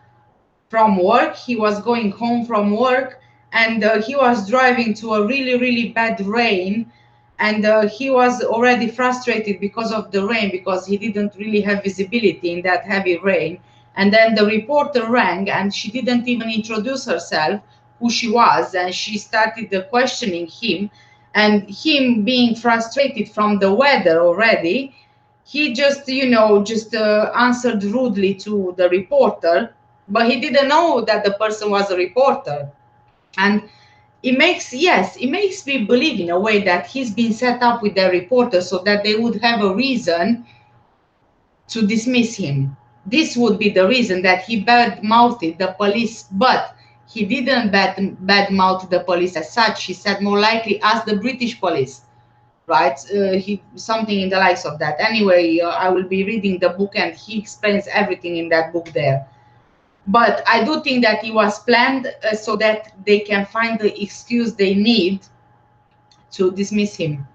work. He was going home from work, and he was driving to a really, really bad rain. And he was already frustrated because of the rain, because he didn't really have visibility in that heavy rain. And then the reporter rang, and she didn't even introduce herself, who she was, and she started questioning him. And him being frustrated from the weather already, he just, just answered rudely to the reporter, but he didn't know that the person was a reporter. And it makes me believe in a way that he's been set up with the reporter so that they would have a reason to dismiss him. This would be the reason that he bad-mouthed the police, but he didn't bad-mouth the police as such. He said more likely ask the British police, right? He something in the likes of that. Anyway, I will be reading the book, and he explains everything in that book there. But I do think that it was planned so that they can find the excuse they need to dismiss him.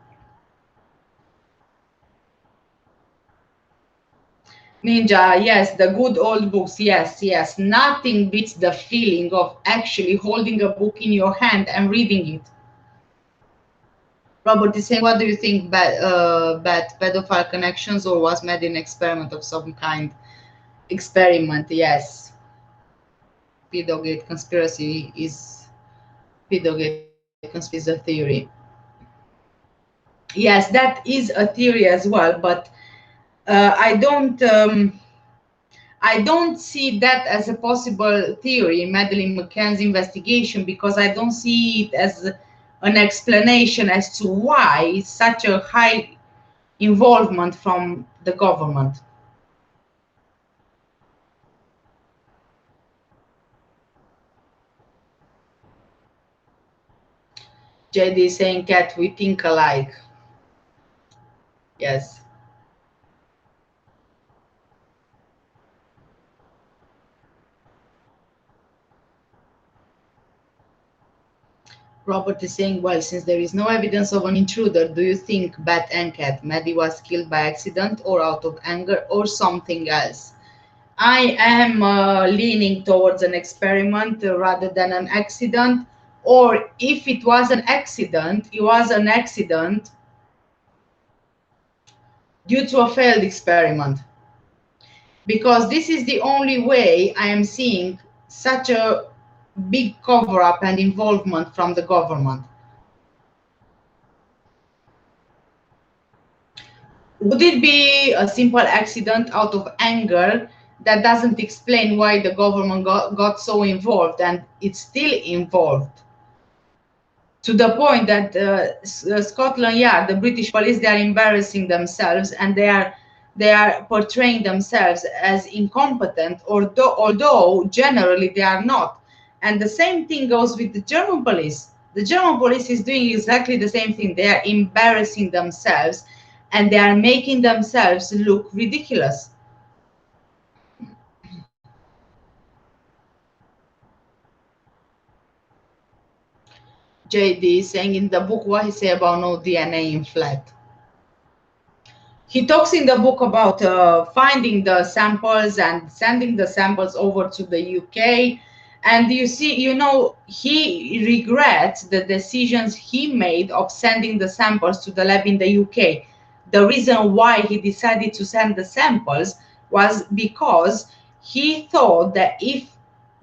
Ninja, yes, the good old books, yes, yes. Nothing beats the feeling of actually holding a book in your hand and reading it. Robert is saying, what do you think, bad pedophile connections, or was made an experiment of some kind? Experiment, yes. Pedogate conspiracy is a theory. Yes, that is a theory as well, but uh, I don't um, I don't see that as a possible theory in Madeleine McCann's investigation, because I don't see it as an explanation as to why such a high involvement from the government. JD is saying, Cat, we think alike. Yes. Robert is saying, well, since there is no evidence of an intruder, do you think Bat and Cat, Maddie was killed by accident or out of anger or something else? I am leaning towards an experiment rather than an accident. Or if it was an accident, it was an accident due to a failed experiment. Because this is the only way I am seeing such a big cover up and involvement from the government. Would it be a simple accident out of anger? That doesn't explain why the government got so involved, and it's still involved to the point that Scotland Yard, the British police, they are embarrassing themselves, and they are portraying themselves as incompetent, although generally they are not. And the same thing goes with the German police. The German police is doing exactly the same thing. They are embarrassing themselves, and they are making themselves look ridiculous. JD saying in the book, what he say about no DNA in flat. He talks in the book about finding the samples and sending the samples over to the UK. And you see, he regrets the decisions he made of sending the samples to the lab in the UK. The reason why he decided to send the samples was because he thought that if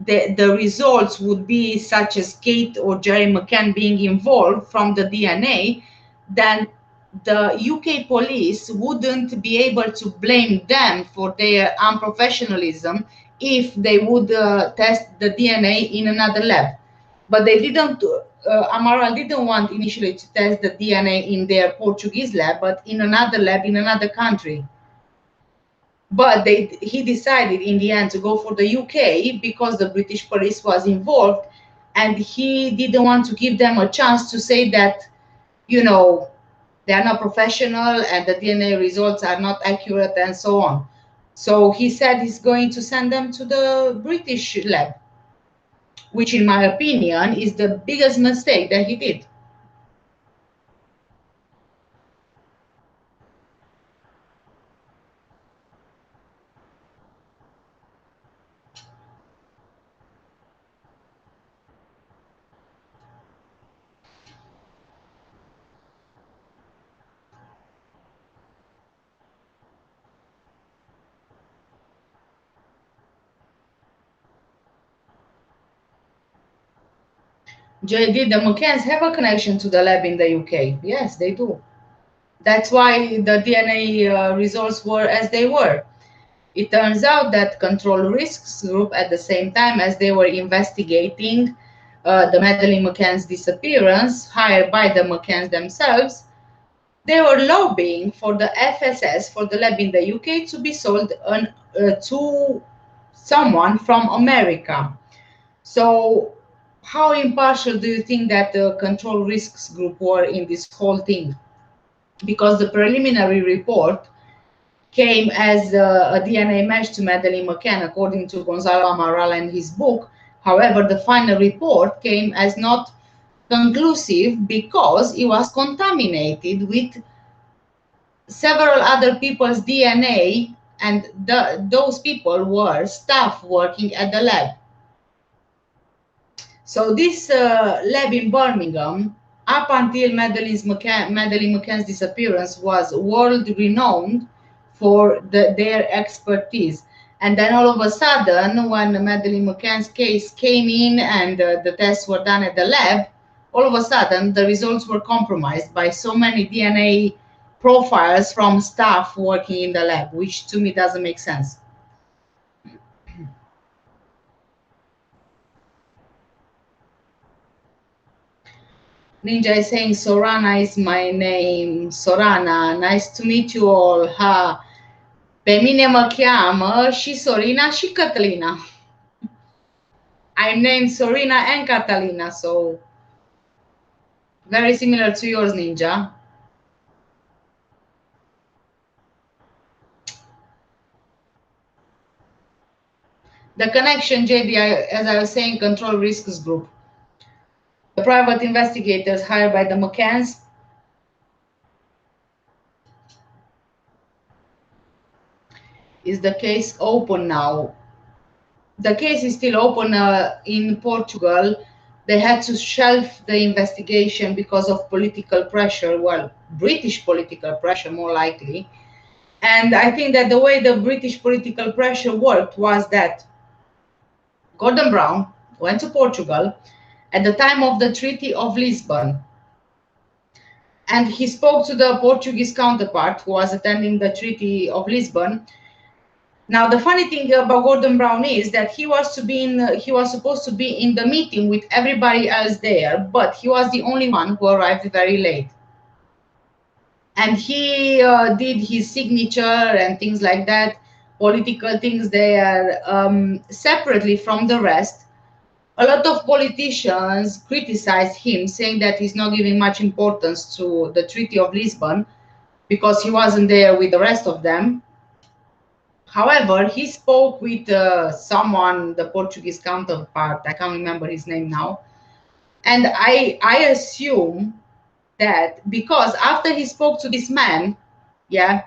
the results would be such as Kate or Jerry McCann being involved from the DNA, then the UK police wouldn't be able to blame them for their unprofessionalism if they would test the DNA in another lab. But they didn't, Amaral didn't want initially to test the DNA in their Portuguese lab, but in another lab in another country. But he decided in the end to go for the UK because the British police was involved, and he didn't want to give them a chance to say that, they are not professional and the DNA results are not accurate and so on. So he said he's going to send them to the British lab, which in my opinion is the biggest mistake that he did. JD, the McCanns have a connection to the lab in the UK. Yes, they do. That's why the DNA results were as they were. It turns out that Control Risks Group, at the same time as they were investigating the Madeleine McCann's disappearance, hired by the McCanns themselves, they were lobbying for the FSS, for the lab in the UK, to be sold to someone from America. So how impartial do you think that the Control Risks Group were in this whole thing? Because the preliminary report came as a DNA match to Madeleine McCann, according to Gonzalo Amaral and his book. However, the final report came as not conclusive because it was contaminated with several other people's DNA, and those people were staff working at the lab. So this lab in Birmingham, up until Madeleine McCann's disappearance, was world renowned for their expertise. And then all of a sudden, when Madeleine McCann's case came in and the tests were done at the lab, all of a sudden the results were compromised by so many DNA profiles from staff working in the lab, which to me doesn't make sense. Ninja is saying Sorana is my name. Sorana, nice to meet you all. Ha. Pe mine mă cheamă și Sorina și Cătălina. I'm named Sorina and Catalina, so Very similar to yours, Ninja. The connection, JD, as I was saying, control risks group. The private investigators hired by the McCanns. Is the case open now? The case is still open in Portugal. They had to shelf the investigation because of political pressure. Well, British political pressure, more likely. And I think that the way the British political pressure worked was that Gordon Brown went to Portugal at the time of the Treaty of Lisbon. And he spoke to the Portuguese counterpart who was attending the Treaty of Lisbon. Now, the funny thing about Gordon Brown is that he was supposed to be in the meeting with everybody else there, but he was the only one who arrived very late. And he did his signature and things like that, political things there, separately from the rest. A lot of politicians criticized him, saying that he's not giving much importance to the Treaty of Lisbon because he wasn't there with the rest of them. However, he spoke with someone, the Portuguese counterpart, I can't remember his name now. And I assume that because after he spoke to this man, yeah,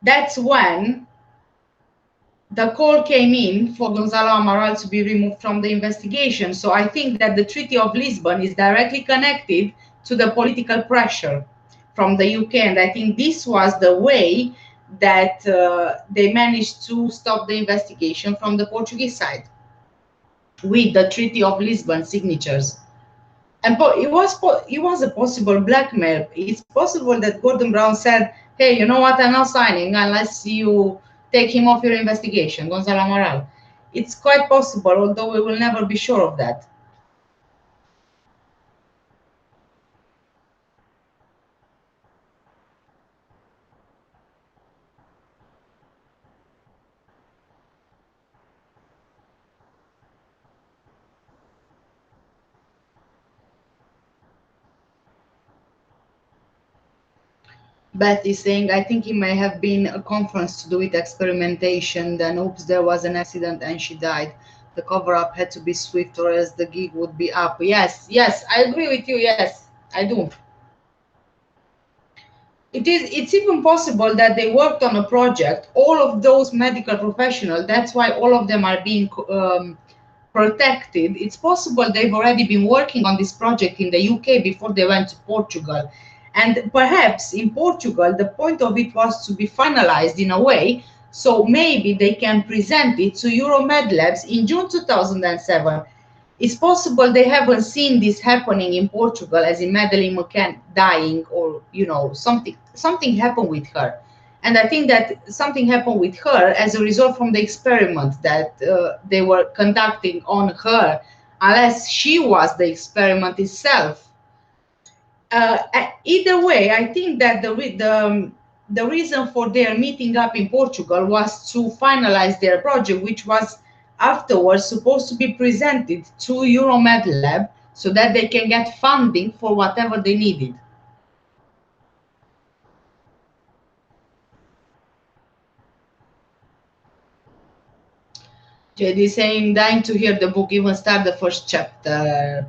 that's when the call came in for Gonzalo Amaral to be removed from the investigation. So I think that the Treaty of Lisbon is directly connected to the political pressure from the UK. And I think this was the way that they managed to stop the investigation from the Portuguese side with the Treaty of Lisbon signatures. And it was a possible blackmail. It's possible that Gordon Brown said, "Hey, you know what? I'm not signing unless you take him off your investigation, Gonzalo Amaral." It's quite possible, although we will never be sure of that. Beth is saying, I think it may have been a conference to do with experimentation. Then, oops, there was an accident and she died. The cover up had to be swift or else the gig would be up. Yes, yes, I agree with you. Yes, I do. It's even possible that they worked on a project, all of those medical professionals, that's why all of them are being protected. It's possible they've already been working on this project in the UK before they went to Portugal. And perhaps in Portugal, the point of it was to be finalized in a way, so maybe they can present it to Euromed Labs in June 2007. It's possible they haven't seen this happening in Portugal, as in Madeleine Mccann dying, or something happened with her. And I think that something happened with her as a result from the experiment that they were conducting on her, unless she was the experiment itself. Either way, I think that the reason for their meeting up in Portugal was to finalize their project, which was afterwards supposed to be presented to Euromed Lab so that they can get funding for whatever they needed. JD saying, dying to hear the book, even start the first chapter.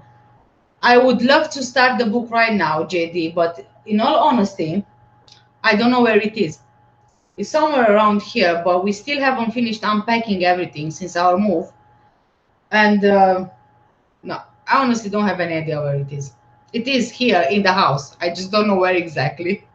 I would love to start the book right now, JD, but in all honesty, I don't know where it is. It's somewhere around here, but we still haven't finished unpacking everything since our move. And no, I honestly don't have any idea where it is. It is here in the house. I just don't know where exactly.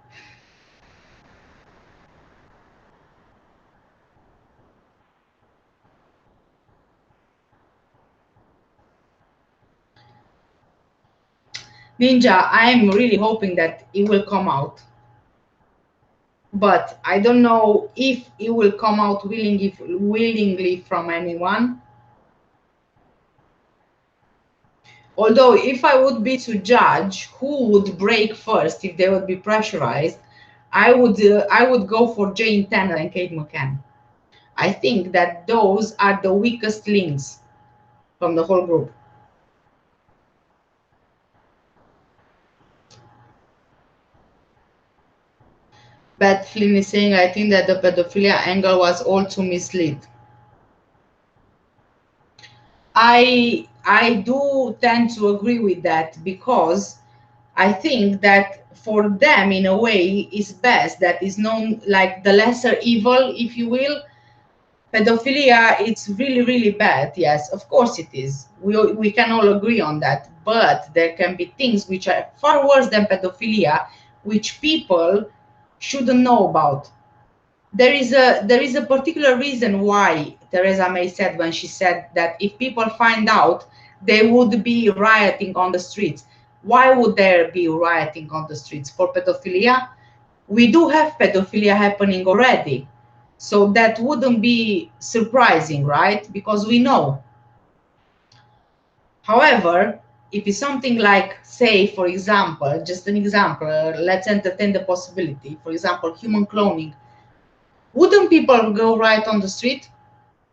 Ninja, I'm really hoping that it will come out. But I don't know if it will come out willingly from anyone. Although, if I would be to judge who would break first, if they would be pressurized, I would go for Jane Tanner and Kate McCann. I think that those are the weakest links from the whole group. But Flynn is saying, I think that the pedophilia angle was all to mislead. I do tend to agree with that, because I think that for them, in a way, is best that is known like the lesser evil, if you will. Pedophilia, it's really, really bad. Yes, of course it is. We can all agree on that. But there can be things which are far worse than pedophilia, which people shouldn't know about. There is a particular reason why Theresa May said, when she said that if people find out, they would be rioting on the streets. Why would there be rioting on the streets? For pedophilia? We do have pedophilia happening already. So that wouldn't be surprising, right? Because we know. However, if it's something like, say, for example, just an example, let's entertain the possibility, for example, human cloning. Wouldn't people go right on the street?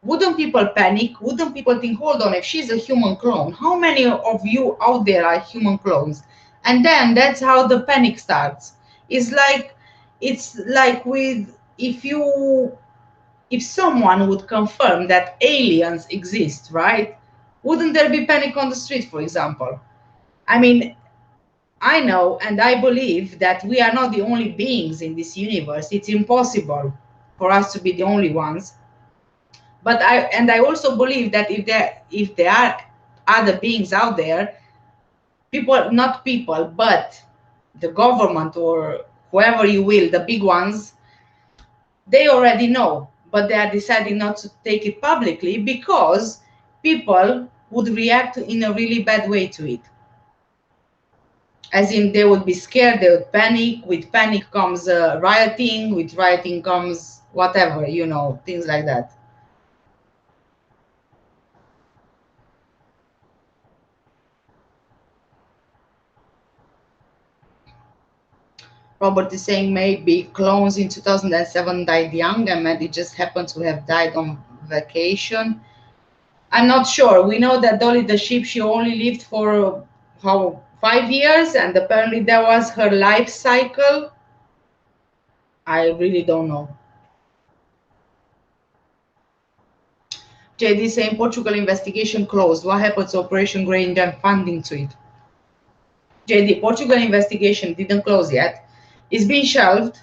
Wouldn't people panic? Wouldn't people think, hold on, if she's a human clone, how many of you out there are human clones? And then that's how the panic starts. It's like with, if someone would confirm that aliens exist, right? Wouldn't there be panic on the street, for example? I mean, I know and I believe that we are not the only beings in this universe. It's impossible for us to be the only ones. But I also believe that if there are other beings out there, people, not people, but the government or whoever you will, the big ones, they already know, but they are deciding not to take it publicly because people would react in a really bad way to it. As in, they would be scared, they would panic. With panic comes rioting, with rioting comes whatever, things like that. Robert is saying maybe clones in 2007 died young and maybe just happened to have died on vacation. I'm not sure. We know that Dolly the sheep, she only lived for 5 years, and apparently that was her life cycle. I really don't know. JD saying Portugal investigation closed. What happened to Operation Grain and funding to it? JD, Portugal investigation didn't close yet. It's been shelved.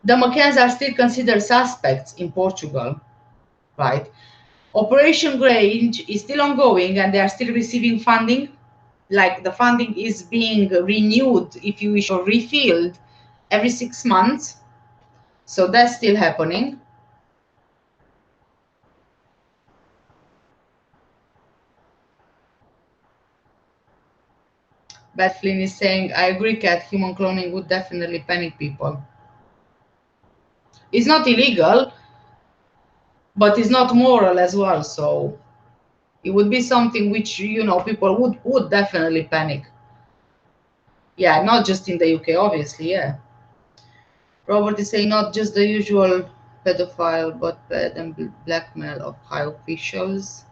The McCanns are still considered suspects in Portugal, right? Operation Grange is still ongoing and they are still receiving funding. Like the funding is being renewed, if you wish, or refilled every 6 months. So that's still happening. Beth Flynn is saying, I agree, Kat, human cloning would definitely panic people. It's not illegal, but it's not moral as well. So it would be something which, people would definitely panic. Yeah, not just in the UK, obviously, yeah. Robert is saying not just the usual pedophile, but bad and blackmail of high officials.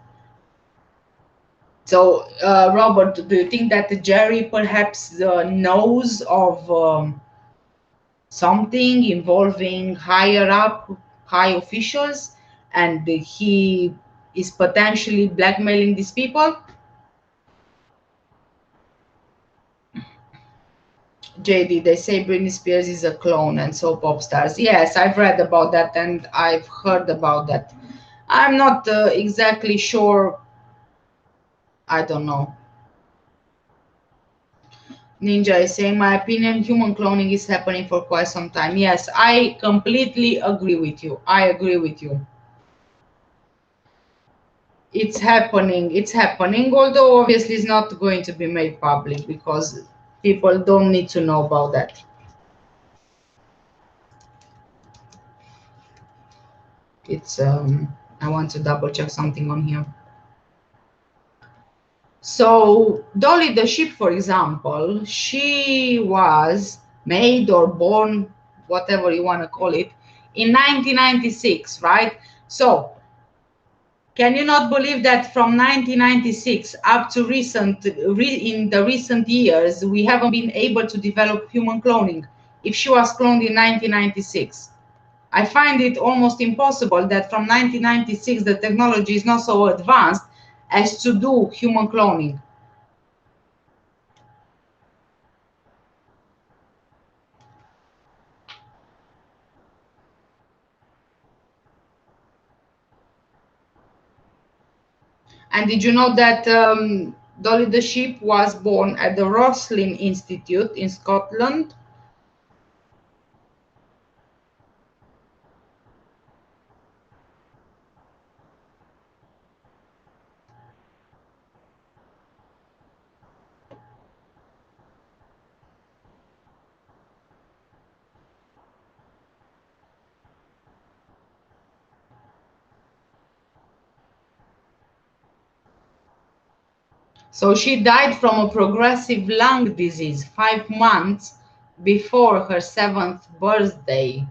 So, Robert, do you think that Jerry perhaps knows of something involving high officials, and he is potentially blackmailing these people? JD, they say Britney Spears is a clone and so pop stars. Yes, I've read about that and I've heard about that. I'm not exactly sure. I don't know. Ninja is saying, my opinion, human cloning is happening for quite some time. Yes, I completely agree with you. I agree with you. It's happening. It's happening, although obviously it's not going to be made public because people don't need to know about that. It's I want to double check something on here. So Dolly the sheep, for example, she was made or born, whatever you want to call it, in 1996, right? So can you not believe that from 1996 up to in the recent years, we haven't been able to develop human cloning? if she was cloned in 1996. I find it almost impossible that from 1996 the technology is not so advanced as to do human cloning. And did you know that Dolly the sheep was born at the Roslin Institute in Scotland? So she died from a progressive lung disease 5 months before her 7th birthday.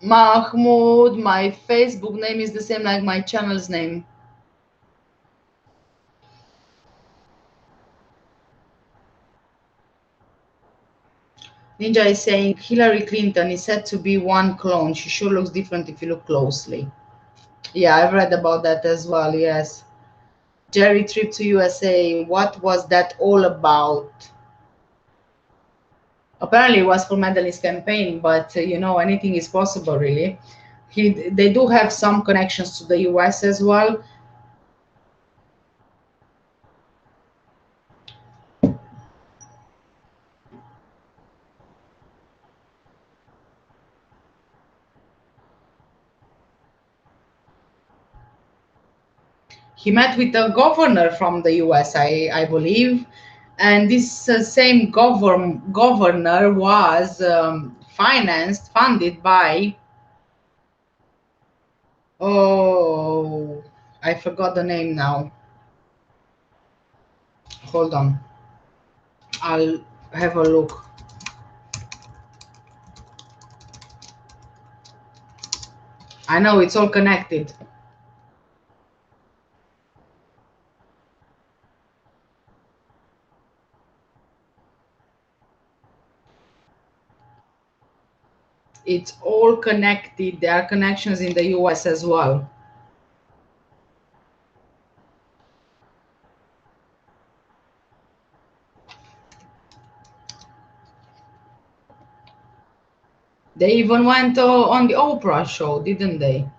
Mahmoud, my Facebook name is the same like my channel's name. Ninja is saying Hillary Clinton is said to be one clone. She sure looks different if you look closely. Yeah, I've read about that as well, yes. Jerry trip to USA, what was that all about? Apparently it was for Madeleine's campaign, but anything is possible really. They do have some connections to the US as well. He met with a governor from the US, I believe, and this same governor was funded by, oh, I forgot the name now. Hold on, I'll have a look. I know it's all connected. It's all connected. There are connections in the US as well. They even went on the Oprah show, didn't they?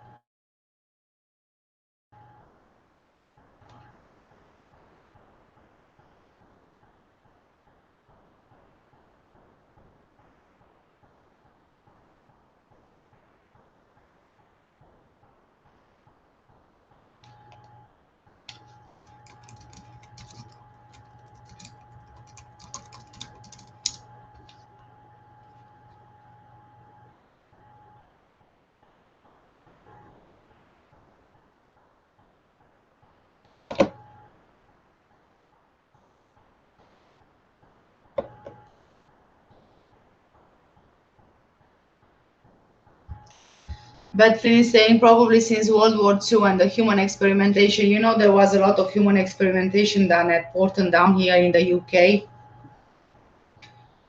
But Flynn is saying probably since World War II and the human experimentation, there was a lot of human experimentation done at Porton Down here in the UK.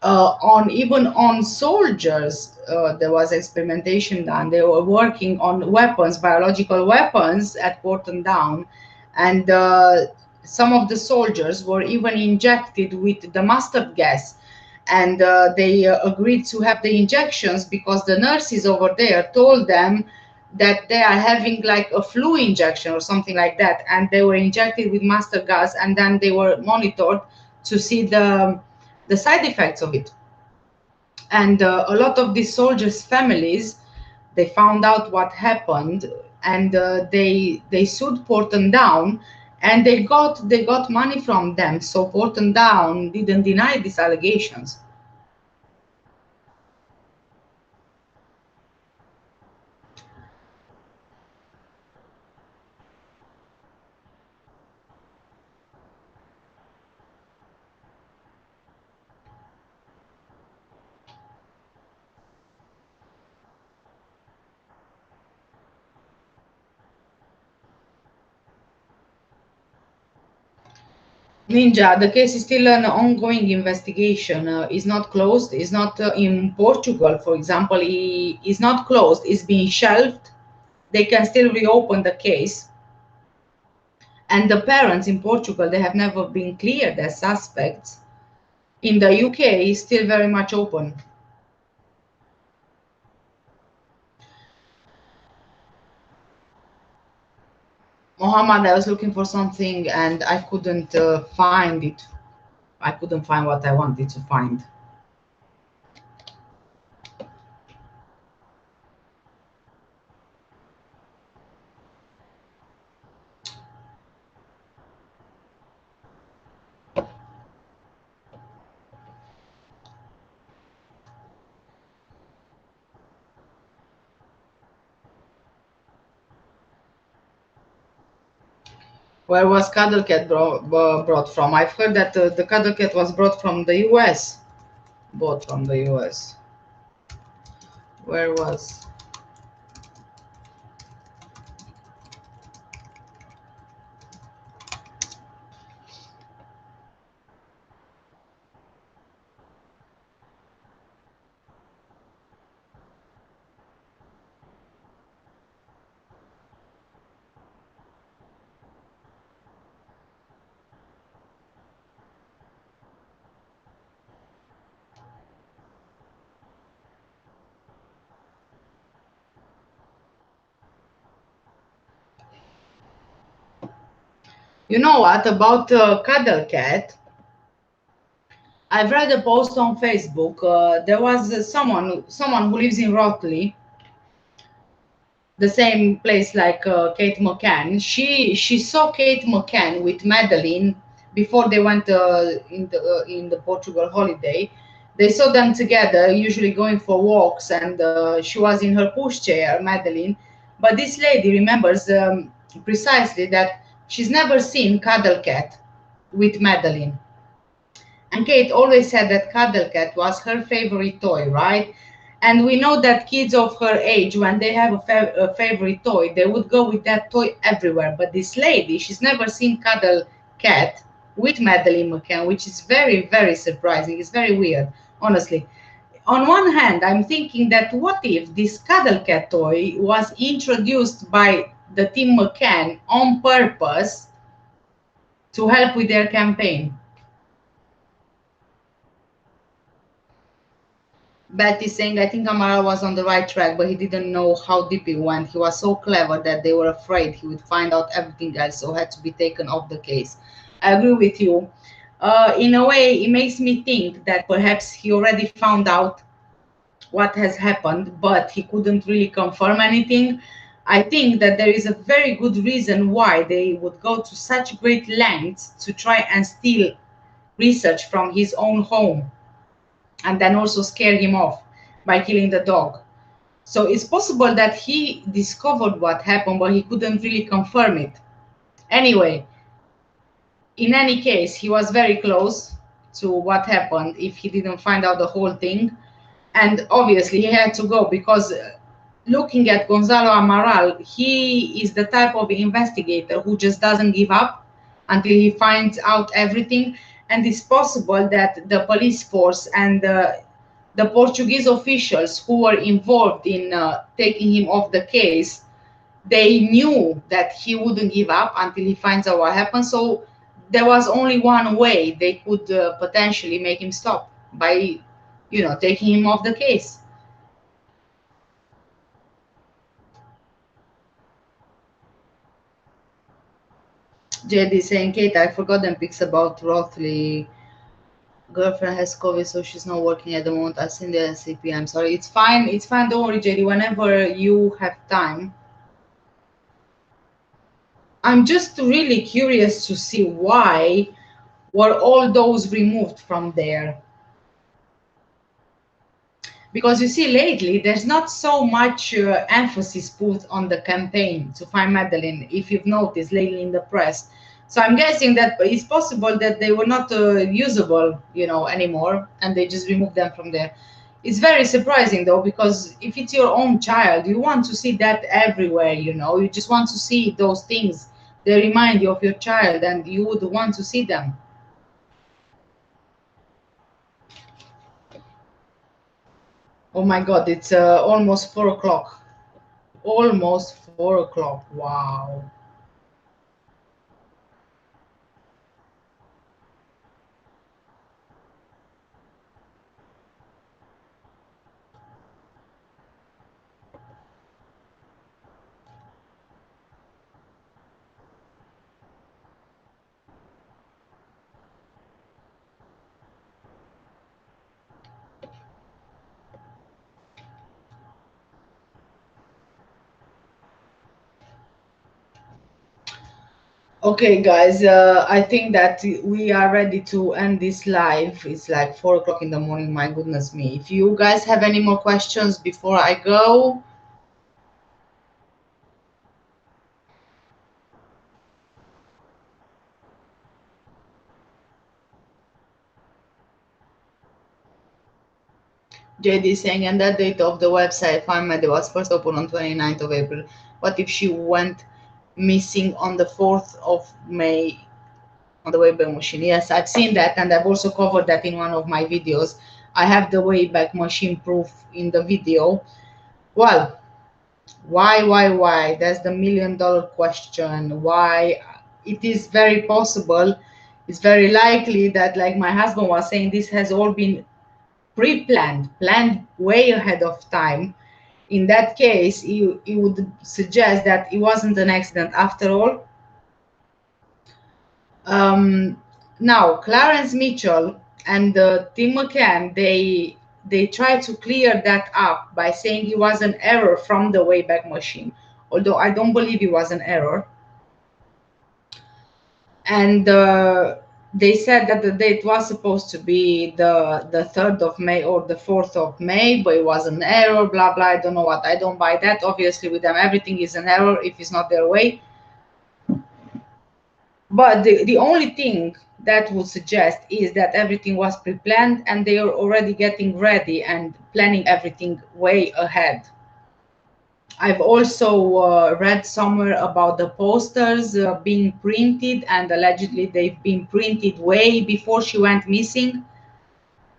On even on soldiers, there was experimentation done. They were working on weapons, biological weapons at Porton Down, and some of the soldiers were even injected with the mustard gas, and they agreed to have the injections because the nurses over there told them that they are having like a flu injection or something like that, and they were injected with mustard gas, and then they were monitored to see the side effects of it. And a lot of these soldiers' families, they found out what happened, and they sued Porton Down, and they got money from them. So Porton Down didn't deny these allegations. Ninja, the case is still an ongoing investigation. Is not closed. Is not in Portugal, for example. Is not closed. It's being shelved. They can still reopen the case. And the parents in Portugal, they have never been cleared as suspects. In the UK, it's still very much open. Mohammed, I was looking for something and I couldn't find it. I couldn't find what I wanted to find. Where was Cuddle Cat brought from? I've heard that the Cuddle Cat was brought from the US. Bought from the US. Where was? You know what about Cuddle Cat? I've read a post on Facebook. There was someone who lives in Rothley, the same place like Kate McCann. She saw Kate McCann with Madeleine before they went in the Portugal holiday. They saw them together, usually going for walks, and she was in her pushchair, Madeleine. But this lady remembers precisely that she's never seen Cuddle Cat with Madeleine. And Kate always said that Cuddle Cat was her favorite toy, right? And we know that kids of her age, when they have a favorite toy, they would go with that toy everywhere. But this lady, she's never seen Cuddle Cat with Madeleine McCann, which is very, very surprising. It's very weird, honestly. On one hand, I'm thinking that what if this Cuddle Cat toy was introduced by the team McCann on purpose to help with their campaign? Betty saying, I think Amara was on the right track, but he didn't know how deep he went. He was so clever that they were afraid he would find out everything else, so had to be taken off the case. I agree with you. In a way, it makes me think that perhaps he already found out what has happened, but he couldn't really confirm anything. I think that there is a very good reason why they would go to such great lengths to try and steal research from his own home and then also scare him off by killing the dog. So it's possible that he discovered what happened, but he couldn't really confirm it. Anyway, in any case, he was very close to what happened if he didn't find out the whole thing. And obviously, he had to go because looking at Gonzalo Amaral, he is the type of investigator who just doesn't give up until he finds out everything. And it's possible that the police force and the Portuguese officials who were involved in taking him off the case, they knew that he wouldn't give up until he finds out what happened. So there was only one way they could potentially make him stop by, taking him off the case. JD saying, Kate, I forgot them pics about Rothley. Girlfriend has COVID, so she's not working at the moment. I'll send the SCP. I'm sorry. It's fine. It's fine. Don't worry, JD. Whenever you have time. I'm just really curious to see why were all those removed from there. Because you see, lately, there's not so much emphasis put on the campaign to find Madeleine, if you've noticed lately in the press. So I'm guessing that it's possible that they were not usable, anymore, and they just removed them from there. It's very surprising, though, because if it's your own child, you want to see that everywhere, You just want to see those things. They remind you of your child, and you would want to see them. Oh my God, it's almost 4 o'clock. Almost 4 o'clock. Wow. Okay, guys, I think that we are ready to end this live. It's like 4 o'clock in the morning. My goodness me. If you guys have any more questions before I go, JD saying, and that date of the website Find Medi was first open on 29th of April. What if she went missing on the 4th of May on the Wayback Machine? Yes, I've seen that, and I've also covered that in one of my videos. I have the Wayback Machine proof in the video. Well, why? That's the $1 million question. Why? It is very possible. It's very likely that, like my husband was saying, this has all been pre-planned, planned way ahead of time. In that case, you would suggest that it wasn't an accident after all. Um, Now, Clarence Mitchell and Tim McCann, they tried to clear that up by saying it was an error from the Wayback Machine, although I don't believe it was an error. And they said that the date was supposed to be the 3rd of May or the 4th of May, but it was an error, blah blah. I don't know what. I don't buy that. Obviously, with them, everything is an error if it's not their way. But the only thing that would suggest is that everything was pre-planned and they are already getting ready and planning everything way ahead. I've also read somewhere about the posters being printed, and allegedly they've been printed way before she went missing.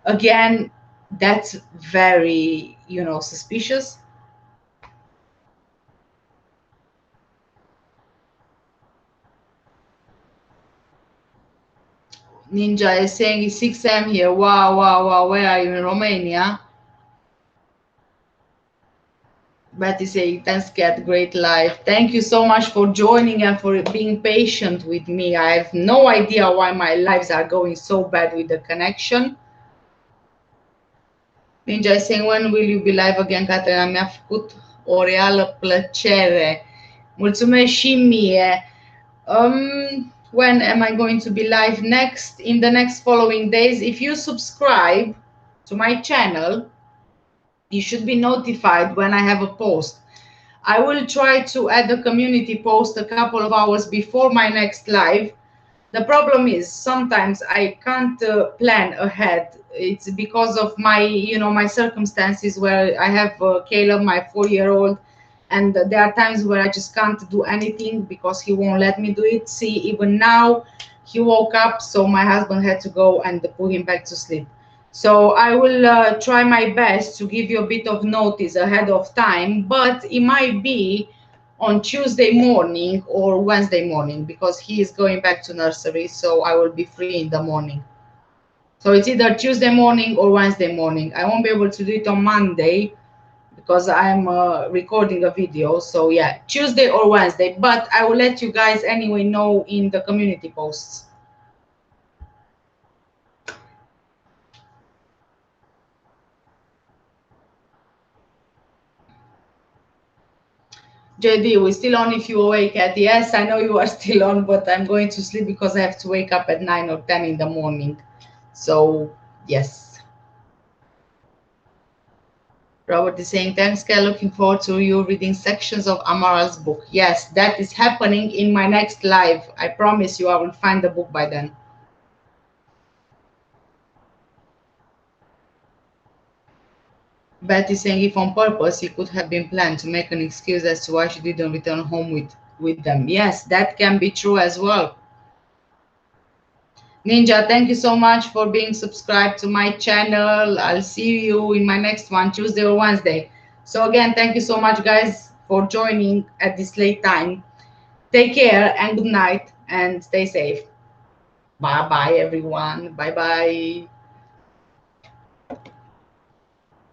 Again, that's very, suspicious. Ninja is saying it's 6 a.m. here. Wow, wow, wow. Where are you, in Romania? Betty saying, thanks, Cat. Great live. Thank you so much for joining and for being patient with me. I have no idea why my lives are going so bad with the connection. Ninja is saying, when will you be live again, Caterina? Mi-a făcut o reală plăcere. Mulțumesc și mie. When am I going to be live next? In the next following days. If you subscribe to my channel, you should be notified when I have a post. I will try to add a community post a couple of hours before my next live. The problem is sometimes I can't plan ahead. It's because of my circumstances, where I have Caleb, my 4-year-old, and there are times where I just can't do anything because he won't let me do it. See, even now he woke up, so my husband had to go and put him back to sleep. So I will try my best to give you a bit of notice ahead of time, but it might be on Tuesday morning or Wednesday morning because he is going back to nursery, so I will be free in the morning. So it's either Tuesday morning or Wednesday morning. I won't be able to do it on Monday because I'm recording a video. So yeah, Tuesday or Wednesday, but I will let you guys anyway know in the community posts. JD, we're still on if you awake at yes, I know you are still on, but I'm going to sleep because I have to wake up at 9 or 10 in the morning. So yes. Robert is saying, thanks, Kel. Looking forward to you reading sections of Amaral's book. Yes, that is happening in my next live. I promise you I will find the book by then. Betty saying, if on purpose, it could have been planned to make an excuse as to why she didn't return home with them. Yes, that can be true as well. Ninja, thank you so much for being subscribed to my channel. I'll see you in my next one, Tuesday or Wednesday. So again, thank you so much, guys, for joining at this late time. Take care and good night and stay safe. Bye bye, everyone. Bye bye.